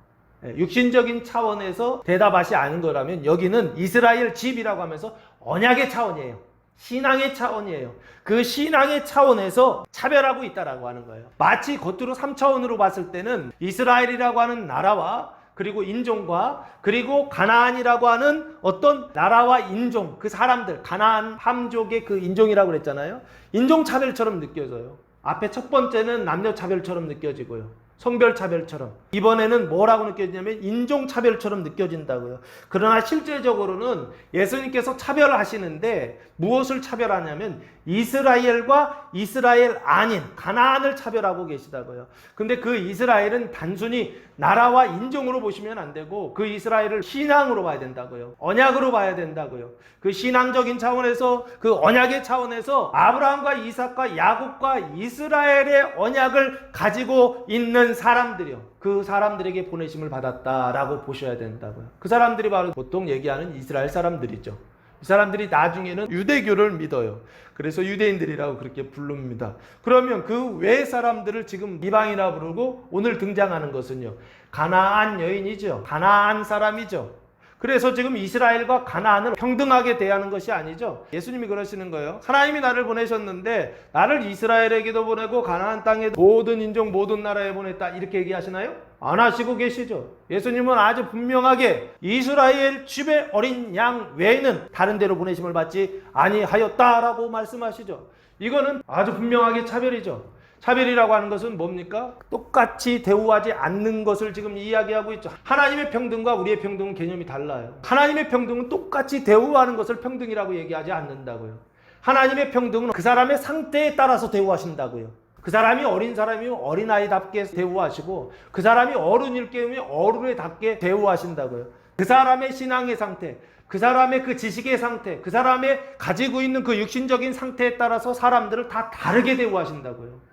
육신적인 차원에서 대답하지 않은 거라면 여기는 이스라엘 집이라고 하면서 언약의 차원이에요. 신앙의 차원이에요. 그 신앙의 차원에서 차별하고 있다라고 하는 거예요. 마치 겉으로 3차원으로 봤을 때는 이스라엘이라고 하는 나라와 그리고 인종과 그리고 가나안이라고 하는 어떤 나라와 인종, 그 사람들, 가나안 함족의 그 인종이라고 그랬잖아요. 인종차별처럼 느껴져요. 앞에 첫 번째는 남녀차별처럼 느껴지고요. 성별차별처럼. 이번에는 뭐라고 느껴지냐면 인종차별처럼 느껴진다고요. 그러나 실제적으로는 예수님께서 차별하시는데 무엇을 차별하냐면 이스라엘과 이스라엘 아닌 가나안을 차별하고 계시다고요. 근데 그 이스라엘은 단순히 나라와 인종으로 보시면 안 되고 그 이스라엘을 신앙으로 봐야 된다고요. 언약으로 봐야 된다고요. 그 신앙적인 차원에서, 그 언약의 차원에서 아브라함과 이삭과 야곱과 이스라엘의 언약을 가지고 있는 사람들이요, 그 사람들에게 보내심을 받았다라고 보셔야 된다고요. 그 사람들이 바로 보통 얘기하는 이스라엘 사람들이죠. 이 사람들이 나중에는 유대교를 믿어요. 그래서 유대인들이라고 그렇게 부릅니다. 그러면 그 외 사람들을 지금 이방이라 부르고 오늘 등장하는 것은요, 가나안 여인이죠. 가나안 사람이죠. 그래서 지금 이스라엘과 가나안을 평등하게 대하는 것이 아니죠. 예수님이 그러시는 거예요. 하나님이 나를 보내셨는데 나를 이스라엘에게도 보내고 가나안 땅에 모든 인종 모든 나라에 보냈다, 이렇게 얘기하시나요? 안 하시고 계시죠. 예수님은 아주 분명하게 이스라엘 집의 어린 양 외에는 다른 데로 보내심을 받지 아니하였다라고 말씀하시죠. 이거는 아주 분명하게 차별이죠. 차별이라고 하는 것은 뭡니까? 똑같이 대우하지 않는 것을 지금 이야기하고 있죠. 하나님의 평등과 우리의 평등은 개념이 달라요. 하나님의 평등은 똑같이 대우하는 것을 평등이라고 얘기하지 않는다고요. 하나님의 평등은 그 사람의 상태에 따라서 대우하신다고요. 그 사람이 어린 사람이면 어린아이답게 대우하시고, 그 사람이 어른일 경우에 어른에답게 대우하신다고요. 그 사람의 신앙의 상태, 그 사람의 그 지식의 상태, 그 사람의 가지고 있는 그 육신적인 상태에 따라서 사람들을 다 다르게 대우하신다고요.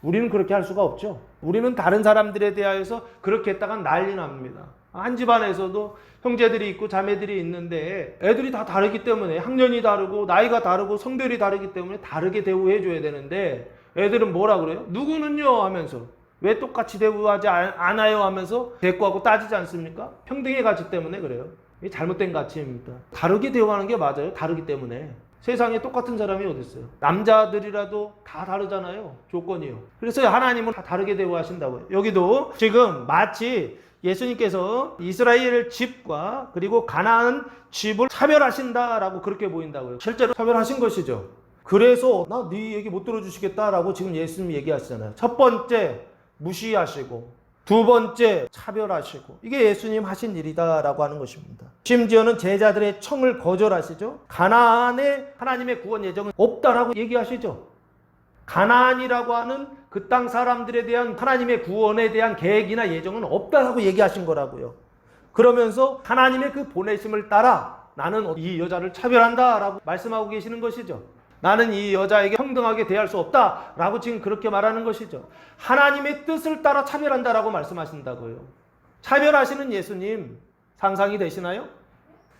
우리는 그렇게 할 수가 없죠. 우리는 다른 사람들에 대하여서 그렇게 했다가 난리 납니다. 한 집안에서도 형제들이 있고 자매들이 있는데 애들이 다 다르기 때문에, 학년이 다르고 나이가 다르고 성별이 다르기 때문에 다르게 대우해 줘야 되는데, 애들은 뭐라 그래요? 누구는요 하면서, 왜 똑같이 대우하지 않아요 하면서 대꾸하고 따지지 않습니까? 평등의 가치 때문에 그래요. 이게 잘못된 가치입니다. 다르게 대우하는 게 맞아요. 다르기 때문에. 세상에 똑같은 사람이 어디 있어요? 남자들이라도 다 다르잖아요. 조건이요. 그래서 하나님은 다 다르게 대우하신다고요. 여기도 지금 마치 예수님께서 이스라엘 집과 그리고 가나안 집을 차별하신다라고 그렇게 보인다고요. 실제로 차별하신 것이죠. 그래서 나 네 얘기 못 들어주시겠다라고 지금 예수님이 얘기하시잖아요. 첫 번째 무시하시고, 두 번째 차별하시고, 이게 예수님 하신 일이다라고 하는 것입니다. 심지어는 제자들의 청을 거절하시죠. 가나안에 하나님의 구원 예정은 없다라고 얘기하시죠. 가나안이라고 하는 그 땅 사람들에 대한 하나님의 구원에 대한 계획이나 예정은 없다라고 얘기하신 거라고요. 그러면서 하나님의 그 보내심을 따라 나는 이 여자를 차별한다라고 말씀하고 계시는 것이죠. 나는 이 여자에게 평등하게 대할 수 없다라고 지금 그렇게 말하는 것이죠. 하나님의 뜻을 따라 차별한다라고 말씀하신다고요. 차별하시는 예수님 상상이 되시나요?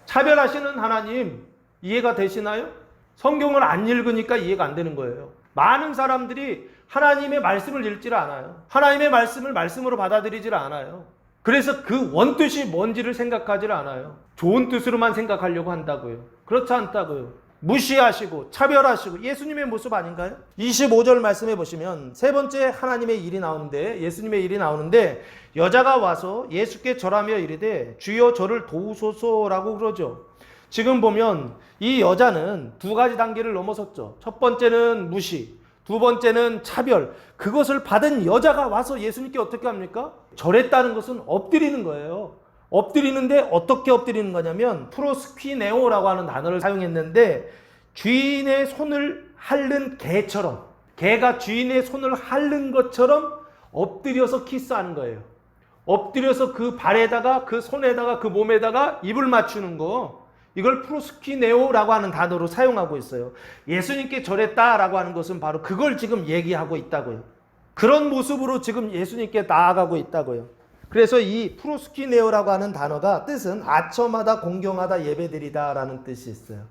차별하시는 하나님 이해가 되시나요? 성경을 안 읽으니까 이해가 안 되는 거예요. 많은 사람들이 하나님의 말씀을 읽지를 않아요. 하나님의 말씀을 말씀으로 받아들이질 않아요. 그래서 그 원뜻이 뭔지를 생각하질 않아요. 좋은 뜻으로만 생각하려고 한다고요. 그렇지 않다고요. 무시하시고 차별하시고, 예수님의 모습 아닌가요? 25절 말씀해 보시면 세 번째 하나님의 일이 나오는데, 예수님의 일이 나오는데, 여자가 와서 예수께 절하며 이르되 주여 저를 도우소서라고 그러죠. 지금 보면 이 여자는 두 가지 단계를 넘어섰죠. 첫 번째는 무시, 두 번째는 차별. 그것을 받은 여자가 와서 예수님께 어떻게 합니까? 절했다는 것은 엎드리는 거예요. 엎드리는데 어떻게 엎드리는 거냐면 프로스퀴네오라고 하는 단어를 사용했는데, 주인의 손을 핥는 개처럼, 개가 주인의 손을 핥는 것처럼 엎드려서 키스하는 거예요. 엎드려서 그 발에다가 그 손에다가 그 몸에다가 입을 맞추는 거, 이걸 프로스퀴네오라고 하는 단어로 사용하고 있어요. 예수님께 절했다라고 하는 것은 바로 그걸 지금 얘기하고 있다고요. 그런 모습으로 지금 예수님께 나아가고 있다고요. 그래서 이 프로스퀴네오라고 하는 단어가 뜻은 아첨하다, 공경하다, 예배드리다 라는 뜻이 있어요.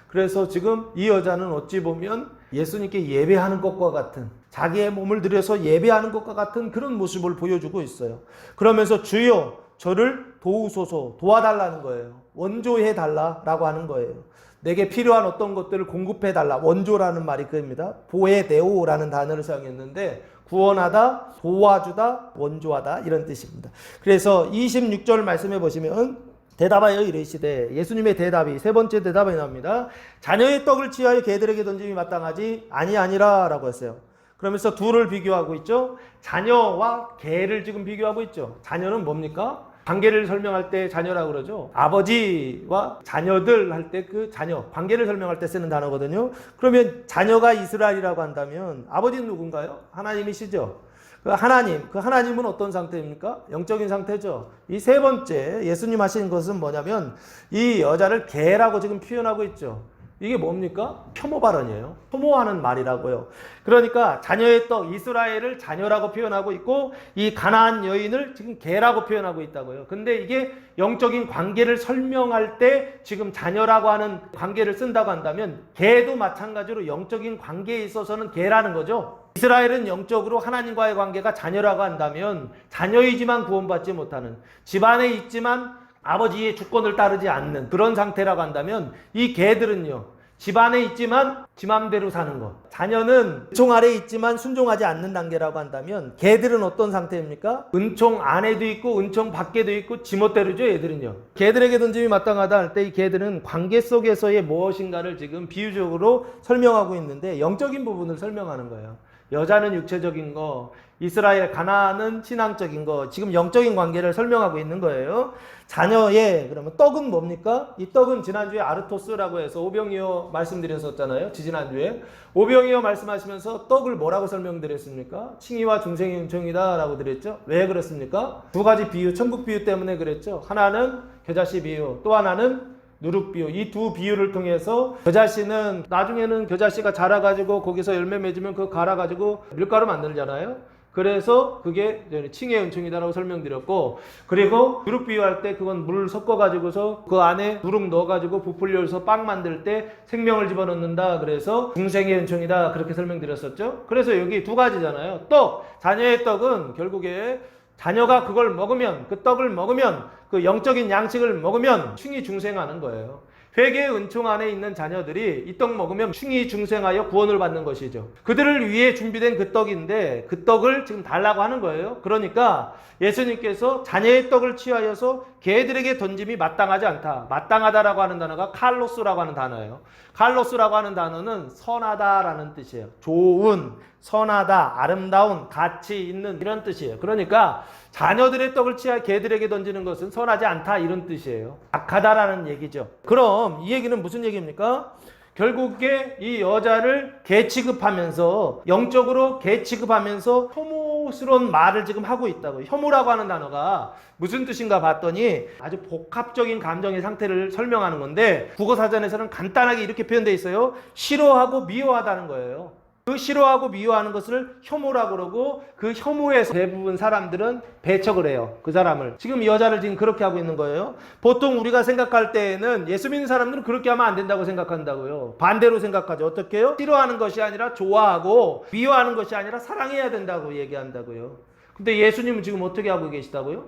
그래서 지금 이 여자는 어찌 보면 예수님께 예배하는 것과 같은, 자기의 몸을 들여서 예배하는 것과 같은 그런 모습을 보여주고 있어요. 그러면서 주여 저를 도우소서, 도와달라는 거예요. 원조해달라라고 하는 거예요. 내게 필요한 어떤 것들을 공급해달라. 원조라는 말이 그겁니다. 보에데오라는 단어를 사용했는데, 구원하다, 도와주다, 원조하다 이런 뜻입니다. 그래서 26절 말씀해 보시면 대답하여 이르시되, 예수님의 대답이 세 번째 대답이 나옵니다. 자녀의 떡을 취하여 개들에게 던짐이 마땅하지 아니하니라 라고 했어요. 그러면서 둘을 비교하고 있죠. 자녀와 개를 지금 비교하고 있죠. 자녀는 뭡니까? 관계를 설명할 때 자녀라고 그러죠. 아버지와 자녀들 할 때 그 자녀, 관계를 설명할 때 쓰는 단어거든요. 그러면 자녀가 이스라엘이라고 한다면 아버지는 누군가요? 하나님이시죠. 그 하나님은 어떤 상태입니까? 영적인 상태죠. 이 세 번째 예수님 하신 것은 뭐냐면 이 여자를 개라고 지금 표현하고 있죠. 이게 뭡니까? 혐오 발언이에요. 혐오하는 말이라고요. 그러니까 자녀의 떡, 이스라엘을 자녀라고 표현하고 있고 이 가나안 여인을 지금 개라고 표현하고 있다고요. 근데 이게 영적인 관계를 설명할 때 지금 자녀라고 하는 관계를 쓴다고 한다면 개도 마찬가지로 영적인 관계에 있어서는 개라는 거죠. 이스라엘은 영적으로 하나님과의 관계가 자녀라고 한다면 자녀이지만 구원받지 못하는, 집안에 있지만 아버지의 주권을 따르지 않는 그런 상태라고 한다면 이 개들은요, 집안에 있지만 지 맘대로 사는 것, 자녀는 은총 아래에 있지만 순종하지 않는 단계라고 한다면 개들은 어떤 상태입니까? 은총 안에도 있고 은총 밖에도 있고 지멋대로죠. 얘들은요, 개들에게 던짐이 마땅하다 할 때 이 개들은 관계 속에서의 무엇인가를 지금 비유적으로 설명하고 있는데 영적인 부분을 설명하는 거예요. 여자는 육체적인 거, 이스라엘 가나안은 신앙적인 거, 지금 영적인 관계를 설명하고 있는 거예요. 자녀의 그러면 떡은 뭡니까? 이 떡은 지난주에 아르토스라고 해서 오병이어 말씀드렸었잖아요. 지난주에 오병이어 말씀하시면서 떡을 뭐라고 설명드렸습니까? 칭의와 중생의 은총이다 라고 드렸죠. 왜 그렇습니까? 두 가지 비유, 천국 비유 때문에 그랬죠. 하나는 겨자씨 비유, 또 하나는 누룩 비유. 이 두 비유를 통해서 겨자씨는 나중에는 겨자씨가 자라가지고 거기서 열매 맺으면 그거 갈아가지고 밀가루 만들잖아요. 그래서 그게 칭의 은총이다라고 설명드렸고, 그리고 누룩 비유할 때 그건 물 섞어가지고서 그 안에 누룩 넣어가지고 부풀려서 빵 만들 때 생명을 집어넣는다. 그래서 중생의 은총이다. 그렇게 설명드렸었죠. 그래서 여기 두 가지잖아요. 떡, 자녀의 떡은 결국에 자녀가 그걸 먹으면, 그 떡을 먹으면, 그 영적인 양식을 먹으면 충이 중생하는 거예요. 회개의 은총 안에 있는 자녀들이 이 떡 먹으면 충이 중생하여 구원을 받는 것이죠. 그들을 위해 준비된 그 떡인데 그 떡을 지금 달라고 하는 거예요. 그러니까 예수님께서 자녀의 떡을 취하여서 개들에게 던짐이 마땅하지 않다. 마땅하다라고 하는 단어가 칼로스라고 하는 단어예요. 칼로스라고 하는 단어는 선하다라는 뜻이에요. 좋은, 선하다, 아름다운, 가치 있는 이런 뜻이에요. 그러니까 자녀들의 떡을 취하 개들에게 던지는 것은 선하지 않다 이런 뜻이에요. 악하다라는 얘기죠. 그럼 이 얘기는 무슨 얘기입니까? 결국에 이 여자를 개 취급하면서, 영적으로 개 취급하면서 혐오스러운 말을 지금 하고 있다고요. 혐오라고 하는 단어가 무슨 뜻인가 봤더니 아주 복합적인 감정의 상태를 설명하는 건데 국어사전에서는 간단하게 이렇게 표현되어 있어요. 싫어하고 미워하다는 거예요. 그 싫어하고 미워하는 것을 혐오라고 그러고, 그 혐오에서 대부분 사람들은 배척을 해요. 그 사람을. 지금 이 여자를 지금 그렇게 하고 있는 거예요. 보통 우리가 생각할 때에는 예수 믿는 사람들은 그렇게 하면 안 된다고 생각한다고요. 반대로 생각하죠. 어떻게 해요? 싫어하는 것이 아니라 좋아하고, 미워하는 것이 아니라 사랑해야 된다고 얘기한다고요. 근데 예수님은 지금 어떻게 하고 계시다고요?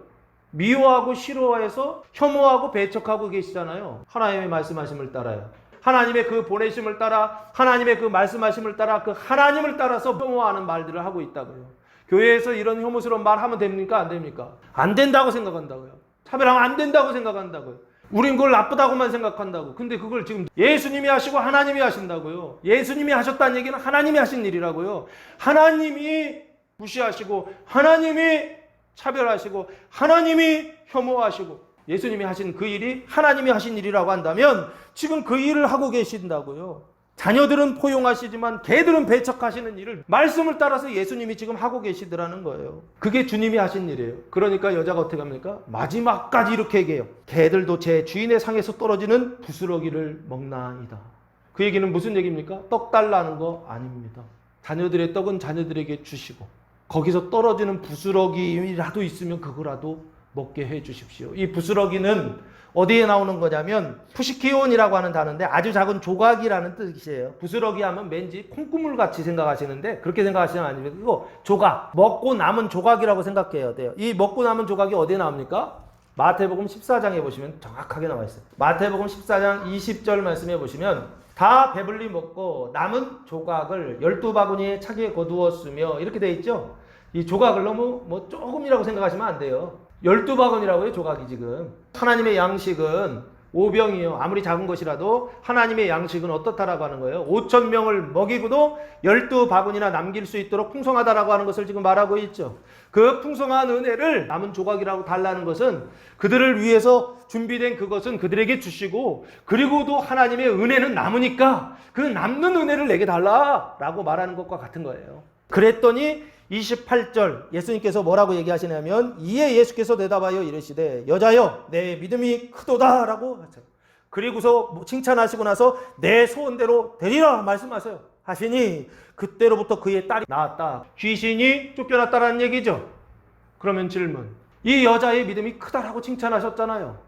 미워하고 싫어해서 혐오하고 배척하고 계시잖아요. 하나님의 말씀하심을 따라요. 하나님의 그 보내심을 따라, 하나님의 그 말씀하심을 따라, 그 하나님을 따라서 혐오하는 말들을 하고 있다고요. 교회에서 이런 혐오스러운 말 하면 됩니까? 안 됩니까? 안 된다고 생각한다고요. 차별하면 안 된다고 생각한다고요. 우린 그걸 나쁘다고만 생각한다고. 근데 그걸 지금 예수님이 하시고 하나님이 하신다고요. 예수님이 하셨다는 얘기는 하나님이 하신 일이라고요. 하나님이 무시하시고, 하나님이 차별하시고, 하나님이 혐오하시고, 예수님이 하신 그 일이 하나님이 하신 일이라고 한다면 지금 그 일을 하고 계신다고요. 자녀들은 포용하시지만 개들은 배척하시는 일을 말씀을 따라서 예수님이 지금 하고 계시더라는 거예요. 그게 주님이 하신 일이에요. 그러니까 여자가 어떻게 합니까? 마지막까지 이렇게 얘기해요. 개들도 제 주인의 상에서 떨어지는 부스러기를 먹나이다. 그 얘기는 무슨 얘기입니까? 떡 달라는 거 아닙니다. 자녀들의 떡은 자녀들에게 주시고, 거기서 떨어지는 부스러기라도 있으면 그거라도 먹게 해 주십시오. 이 부스러기는 어디에 나오는 거냐면 푸시키온이라고 하는 단어인데 아주 작은 조각이라는 뜻이에요. 부스러기 하면 왠지 콩고물 같이 생각하시는데 그렇게 생각하시면 안 됩니다. 이거 조각, 먹고 남은 조각이라고 생각해야 돼요. 이 먹고 남은 조각이 어디에 나옵니까? 마태복음 14장에 보시면 정확하게 나와 있어요. 마태복음 14장 20절 말씀해 보시면 다 배불리 먹고 남은 조각을 12바구니에 차게 거두었으며 이렇게 돼 있죠. 이 조각을 너무 조금이라고 생각하시면 안 돼요. 12바구니라고요, 조각이 지금. 하나님의 양식은 오병이요. 아무리 작은 것이라도 하나님의 양식은 어떻다라고 하는 거예요. 5,000명을 먹이고도 12바구니나 남길 수 있도록 풍성하다라고 하는 것을 지금 말하고 있죠. 그 풍성한 은혜를 남은 조각이라고 달라는 것은 그들을 위해서 준비된 그것은 그들에게 주시고, 그리고도 하나님의 은혜는 남으니까 그 남는 은혜를 내게 달라라고 말하는 것과 같은 거예요. 그랬더니 28절 예수님께서 뭐라고 얘기하시냐면, 이에 예수께서 대답하여 이르시되 여자여 내 믿음이 크도다 라고 하죠. 그리고서 칭찬하시고 나서 내 소원대로 되리라 말씀하세요. 하시니 그때로부터 그의 딸이 나았다. 귀신이 쫓겨났다라는 얘기죠. 그러면 질문, 이 여자의 믿음이 크다라고 칭찬하셨잖아요.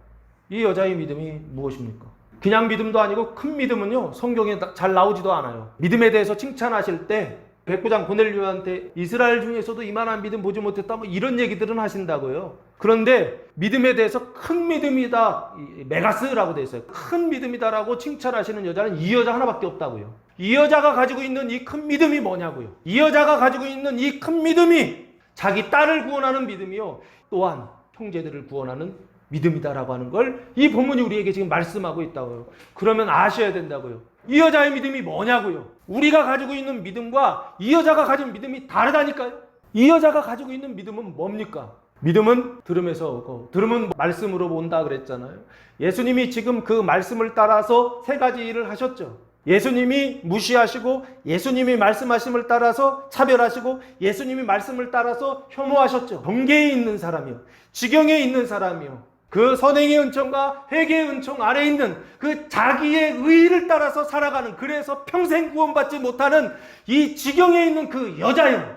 이 여자의 믿음이 무엇입니까? 그냥 믿음도 아니고 큰 믿음은요, 성경에 잘 나오지도 않아요. 믿음에 대해서 칭찬하실 때 백부장 고넬료한테 이스라엘 중에서도 이만한 믿음 보지 못했다 뭐 이런 얘기들은 하신다고요. 그런데 믿음에 대해서 큰 믿음이다, 메가스라고 되어 있어요. 큰 믿음이다라고 칭찬하시는 여자는 이 여자 하나밖에 없다고요. 이 여자가 가지고 있는 이 큰 믿음이 뭐냐고요. 이 여자가 가지고 있는 이 큰 믿음이 자기 딸을 구원하는 믿음이요, 또한 형제들을 구원하는 믿음이다라고 하는 걸 이 본문이 우리에게 지금 말씀하고 있다고요. 그러면 아셔야 된다고요. 이 여자의 믿음이 뭐냐고요. 우리가 가지고 있는 믿음과 이 여자가 가진 믿음이 다르다니까요. 이 여자가 가지고 있는 믿음은 뭡니까? 믿음은 들음에서 오고, 들음은 말씀으로 온다 그랬잖아요. 예수님이 지금 그 말씀을 따라서 세 가지 일을 하셨죠. 예수님이 무시하시고, 예수님이 말씀하심을 따라서 차별하시고, 예수님이 말씀을 따라서 혐오하셨죠. 경계에 있는 사람이요, 지경에 있는 사람이요, 그 선행의 은총과 회개의 은총 아래에 있는 그 자기의 의의를 따라서 살아가는, 그래서 평생 구원받지 못하는 이 지경에 있는 그 여자요,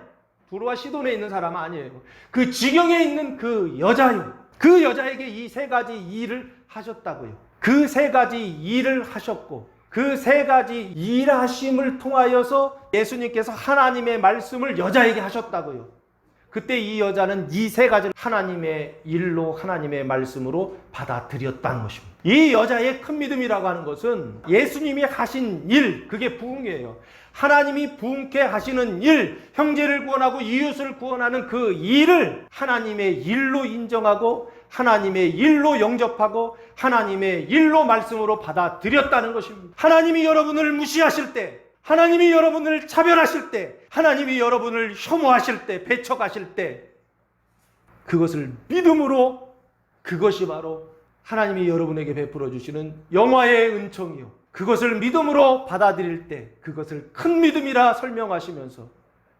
두로와 시돈에 있는 사람은 아니에요. 그 지경에 있는 그 여자요, 그 여자에게 이 세 가지 일을 하셨다고요. 그 세 가지 일을 하셨고, 그 세 가지 일하심을 통하여서 예수님께서 하나님의 말씀을 여자에게 하셨다고요. 그때 이 여자는 이 세 가지를 하나님의 일로, 하나님의 말씀으로 받아들였다는 것입니다. 이 여자의 큰 믿음이라고 하는 것은 예수님이 하신 일, 그게 부흥이에요. 하나님이 부흥케 하시는 일, 형제를 구원하고 이웃을 구원하는 그 일을 하나님의 일로 인정하고, 하나님의 일로 영접하고, 하나님의 일로 말씀으로 받아들였다는 것입니다. 하나님이 여러분을 무시하실 때, 하나님이 여러분을 차별하실 때, 하나님이 여러분을 혐오하실 때, 배척하실 때, 그것을 믿음으로, 그것이 바로 하나님이 여러분에게 베풀어 주시는 영화의 은총이요, 그것을 믿음으로 받아들일 때 그것을 큰 믿음이라 설명하시면서,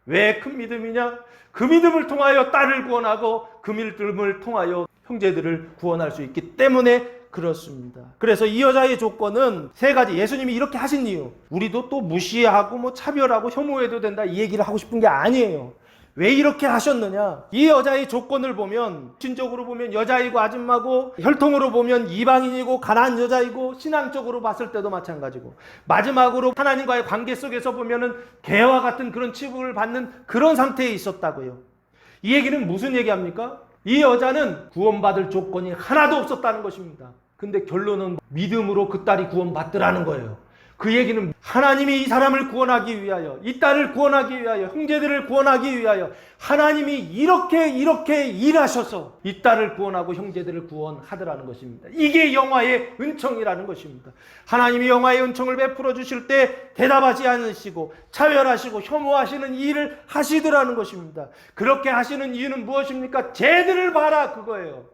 왜 큰 믿음이냐? 그 믿음을 통하여 딸을 구원하고, 그 믿음을 통하여 형제들을 구원할 수 있기 때문에 그렇습니다. 그래서 이 여자의 조건은 세 가지. 예수님이 이렇게 하신 이유, 우리도 또 무시하고 뭐 차별하고 혐오해도 된다 이 얘기를 하고 싶은 게 아니에요. 왜 이렇게 하셨느냐? 이 여자의 조건을 보면, 신적으로 보면 여자이고 아줌마고, 혈통으로 보면 이방인이고 가난한 여자이고, 신앙적으로 봤을 때도 마찬가지고, 마지막으로 하나님과의 관계 속에서 보면은 개와 같은 그런 취급을 받는 그런 상태에 있었다고요. 이 얘기는 무슨 얘기합니까? 이 여자는 구원받을 조건이 하나도 없었다는 것입니다. 근데 결론은 믿음으로 그 딸이 구원받더라는 거예요. 그 얘기는 하나님이 이 사람을 구원하기 위하여, 이 딸을 구원하기 위하여, 형제들을 구원하기 위하여 하나님이 이렇게 일하셔서 이 딸을 구원하고 형제들을 구원하더라는 것입니다. 이게 영화의 은총이라는 것입니다. 하나님이 영화의 은총을 베풀어 주실 때 대답하지 않으시고 차별하시고 혐오하시는 일을 하시더라는 것입니다. 그렇게 하시는 이유는 무엇입니까? 쟤들을 봐라, 그거예요.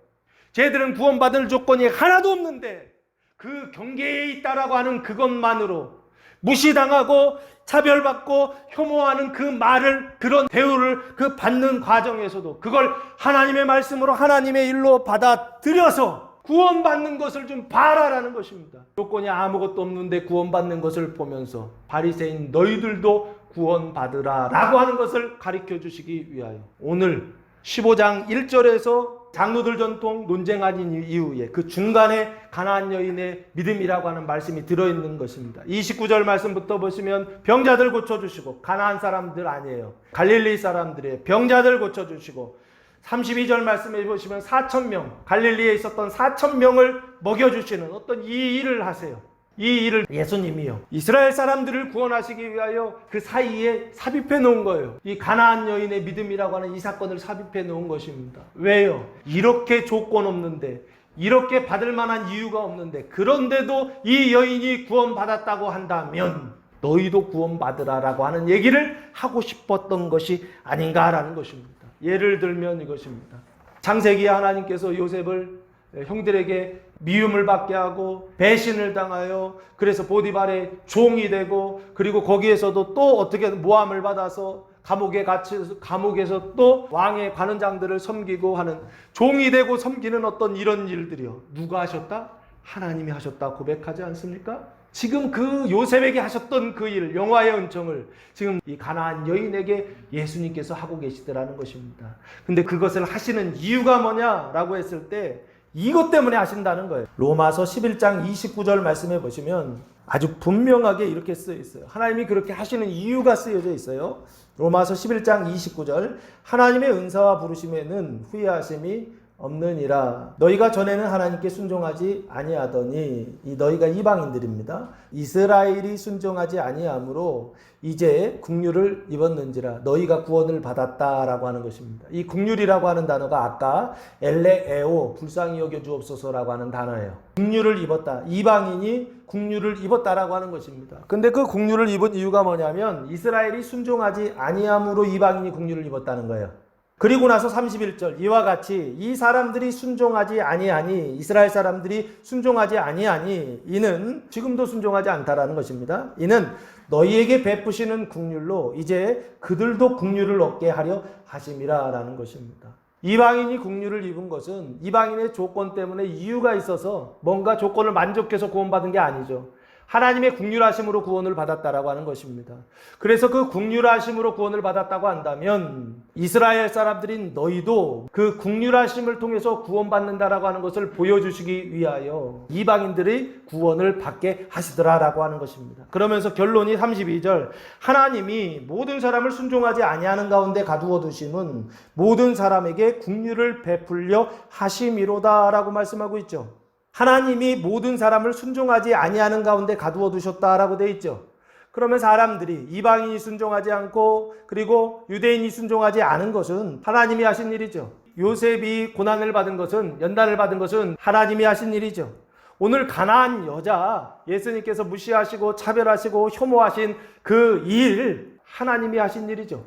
쟤들은 구원받을 조건이 하나도 없는데 그 경계에 있다라고 하는 그것만으로 무시당하고 차별받고 혐오하는 그 말을, 그런 대우를 그 받는 과정에서도 그걸 하나님의 말씀으로, 하나님의 일로 받아들여서 구원받는 것을 좀 봐라라는 것입니다. 조건이 아무것도 없는데 구원받는 것을 보면서 바리새인 너희들도 구원받으라 라고 하는 것을 가르쳐 주시기 위하여 오늘 15장 1절에서 장로들 전통 논쟁하는 이후에 그 중간에 가나안 여인의 믿음이라고 하는 말씀이 들어있는 것입니다. 29절 말씀부터 보시면 병자들 고쳐주시고, 가나안 사람들 아니에요, 갈릴리 사람들이에요. 병자들 고쳐주시고, 32절 말씀에 보시면 4,000명, 갈릴리에 있었던 4,000명을 먹여주시는 어떤 이 일을 하세요. 이 일을 예수님이요, 이스라엘 사람들을 구원하시기 위하여 그 사이에 삽입해 놓은 거예요. 이 가나안 여인의 믿음이라고 하는 이 사건을 삽입해 놓은 것입니다. 왜요? 이렇게 조건 없는데, 이렇게 받을 만한 이유가 없는데 그런데도 이 여인이 구원받았다고 한다면 너희도 구원받으라라고 하는 얘기를 하고 싶었던 것이 아닌가라는 것입니다. 예를 들면 이것입니다. 창세기에 하나님께서 요셉을 형들에게 미움을 받게 하고 배신을 당하여 그래서 보디발의 종이 되고 그리고 거기에서도 또 어떻게 모함을 받아서 감옥에 갇혀서 감옥에서 또 왕의 관원장들을 섬기고 하는 종이 되고 섬기는 어떤 이런 일들이요. 누가 하셨다? 하나님이 하셨다 고백하지 않습니까? 지금 그 요셉에게 하셨던 그 일, 영화의 은총을 지금 이 가나안 여인에게 예수님께서 하고 계시더라는 것입니다. 근데 그것을 하시는 이유가 뭐냐라고 했을 때 이것 때문에 하신다는 거예요. 로마서 11장 29절 말씀해 보시면 아주 분명하게 이렇게 쓰여 있어요. 하나님이 그렇게 하시는 이유가 쓰여져 있어요. 로마서 11장 29절 하나님의 은사와 부르심에는 후회하심이 없느니라. 너희가 전에는 하나님께 순종하지 아니하더니 이 너희가 이방인들입니다. 이스라엘이 순종하지 아니하므로 이제 국률을 입었는지라. 너희가 구원을 받았다라고 하는 것입니다. 이 국률이라고 하는 단어가 아까 엘레에오 불쌍히 여겨 주옵소서라고 하는 단어예요. 국률을 입었다. 이방인이 국률을 입었다라고 하는 것입니다. 근데 그 국률을 입은 이유가 뭐냐면 이스라엘이 순종하지 아니함으로 이방인이 국률을 입었다는 거예요. 그리고 나서 31절 이와 같이 이 사람들이 순종하지 아니하니 이스라엘 사람들이 순종하지 아니하니 이는 지금도 순종하지 않다라는 것입니다. 이는 너희에게 베푸시는 국률로 이제 그들도 국률을 얻게 하려 하심이라라는 것입니다. 이방인이 국률을 입은 것은 이방인의 조건 때문에 이유가 있어서 뭔가 조건을 만족해서 구원받은 게 아니죠. 하나님의 국률하심으로 구원을 받았다라고 하는 것입니다. 그래서 그 국률하심으로 구원을 받았다고 한다면 이스라엘 사람들인 너희도 그 국률하심을 통해서 구원받는다라고 하는 것을 보여주시기 위하여 이방인들이 구원을 받게 하시더라라고 하는 것입니다. 그러면서 결론이 32절 하나님이 모든 사람을 순종하지 아니하는 가운데 가두어 두심은 모든 사람에게 국률을 베풀려 하심이로다라고 말씀하고 있죠. 하나님이 모든 사람을 순종하지 아니하는 가운데 가두어 두셨다라고 되어 있죠. 그러면 사람들이 이방인이 순종하지 않고 그리고 유대인이 순종하지 않은 것은 하나님이 하신 일이죠. 요셉이 고난을 받은 것은 연단을 받은 것은 하나님이 하신 일이죠. 오늘 가나안 여자 예수님께서 무시하시고 차별하시고 혐오하신 그 일 하나님이 하신 일이죠.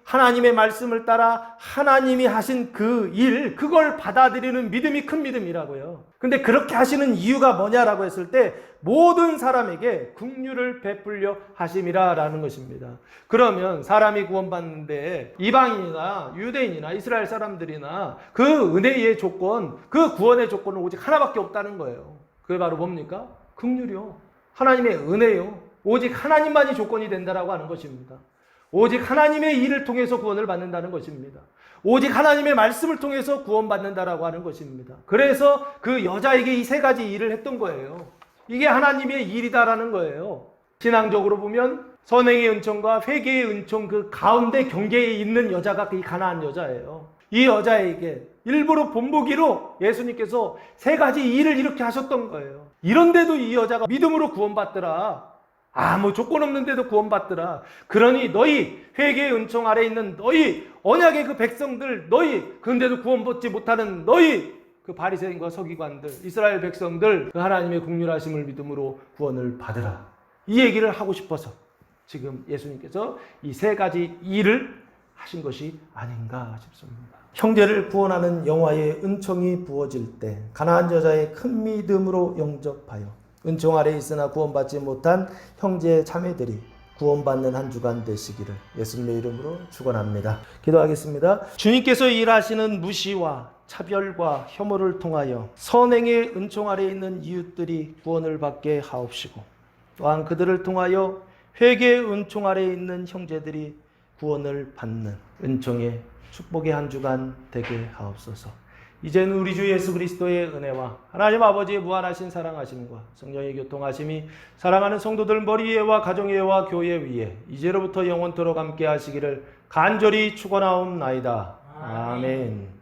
하나님의 말씀을 따라 하나님이 하신 그 일, 그걸 받아들이는 믿음이 큰 믿음이라고요. 근데 그렇게 하시는 이유가 뭐냐라고 했을 때 모든 사람에게 긍휼을 베풀려 하심이라라는 것입니다. 그러면 사람이 구원받는데 이방인이나 유대인이나 이스라엘 사람들이나 그 은혜의 조건, 그 구원의 조건은 오직 하나밖에 없다는 거예요. 그게 바로 뭡니까? 긍휼이요. 하나님의 은혜요. 오직 하나님만이 조건이 된다라고 하는 것입니다. 오직 하나님의 일을 통해서 구원을 받는다는 것입니다. 오직 하나님의 말씀을 통해서 구원받는다라고 하는 것입니다. 그래서 그 여자에게 이 세 가지 일을 했던 거예요. 이게 하나님의 일이다라는 거예요. 신앙적으로 보면 선행의 은총과 회개의 은총 그 가운데 경계에 있는 여자가 이 가나안 여자예요. 이 여자에게 일부러 본보기로 예수님께서 세 가지 일을 이렇게 하셨던 거예요. 이런데도 이 여자가 믿음으로 구원받더라. 아무 조건 없는데도 구원받더라. 그러니 너희 회개의 은총 아래 있는 너희 언약의 그 백성들 너희 그런데도 구원받지 못하는 너희 그 바리새인과 서기관들 이스라엘 백성들 그 하나님의 긍휼하심을 믿음으로 구원을 받으라. 이 얘기를 하고 싶어서 지금 예수님께서 이 세 가지 일을 하신 것이 아닌가 싶습니다. 형제를 구원하는 영화의 은총이 부어질 때 가나안 여자의 큰 믿음으로 영접하여 은총 아래 있으나 구원받지 못한 형제 자매들이 구원받는 한 주간 되시기를 예수님의 이름으로 축원합니다. 기도하겠습니다. 주님께서 일하시는 무시와 차별과 혐오를 통하여 선행의 은총 아래 있는 이웃들이 구원을 받게 하옵시고 또한 그들을 통하여 회개의 은총 아래 있는 형제들이 구원을 받는 은총의 축복의 한 주간 되게 하옵소서. 이제는 우리 주 예수 그리스도의 은혜와 하나님 아버지의 무한하신 사랑하심과 성령의 교통하심이 사랑하는 성도들 머리 위에와 가정 위에와 교회 위에 이제로부터 영원토록 함께 하시기를 간절히 축원하옵나이다. 아멘.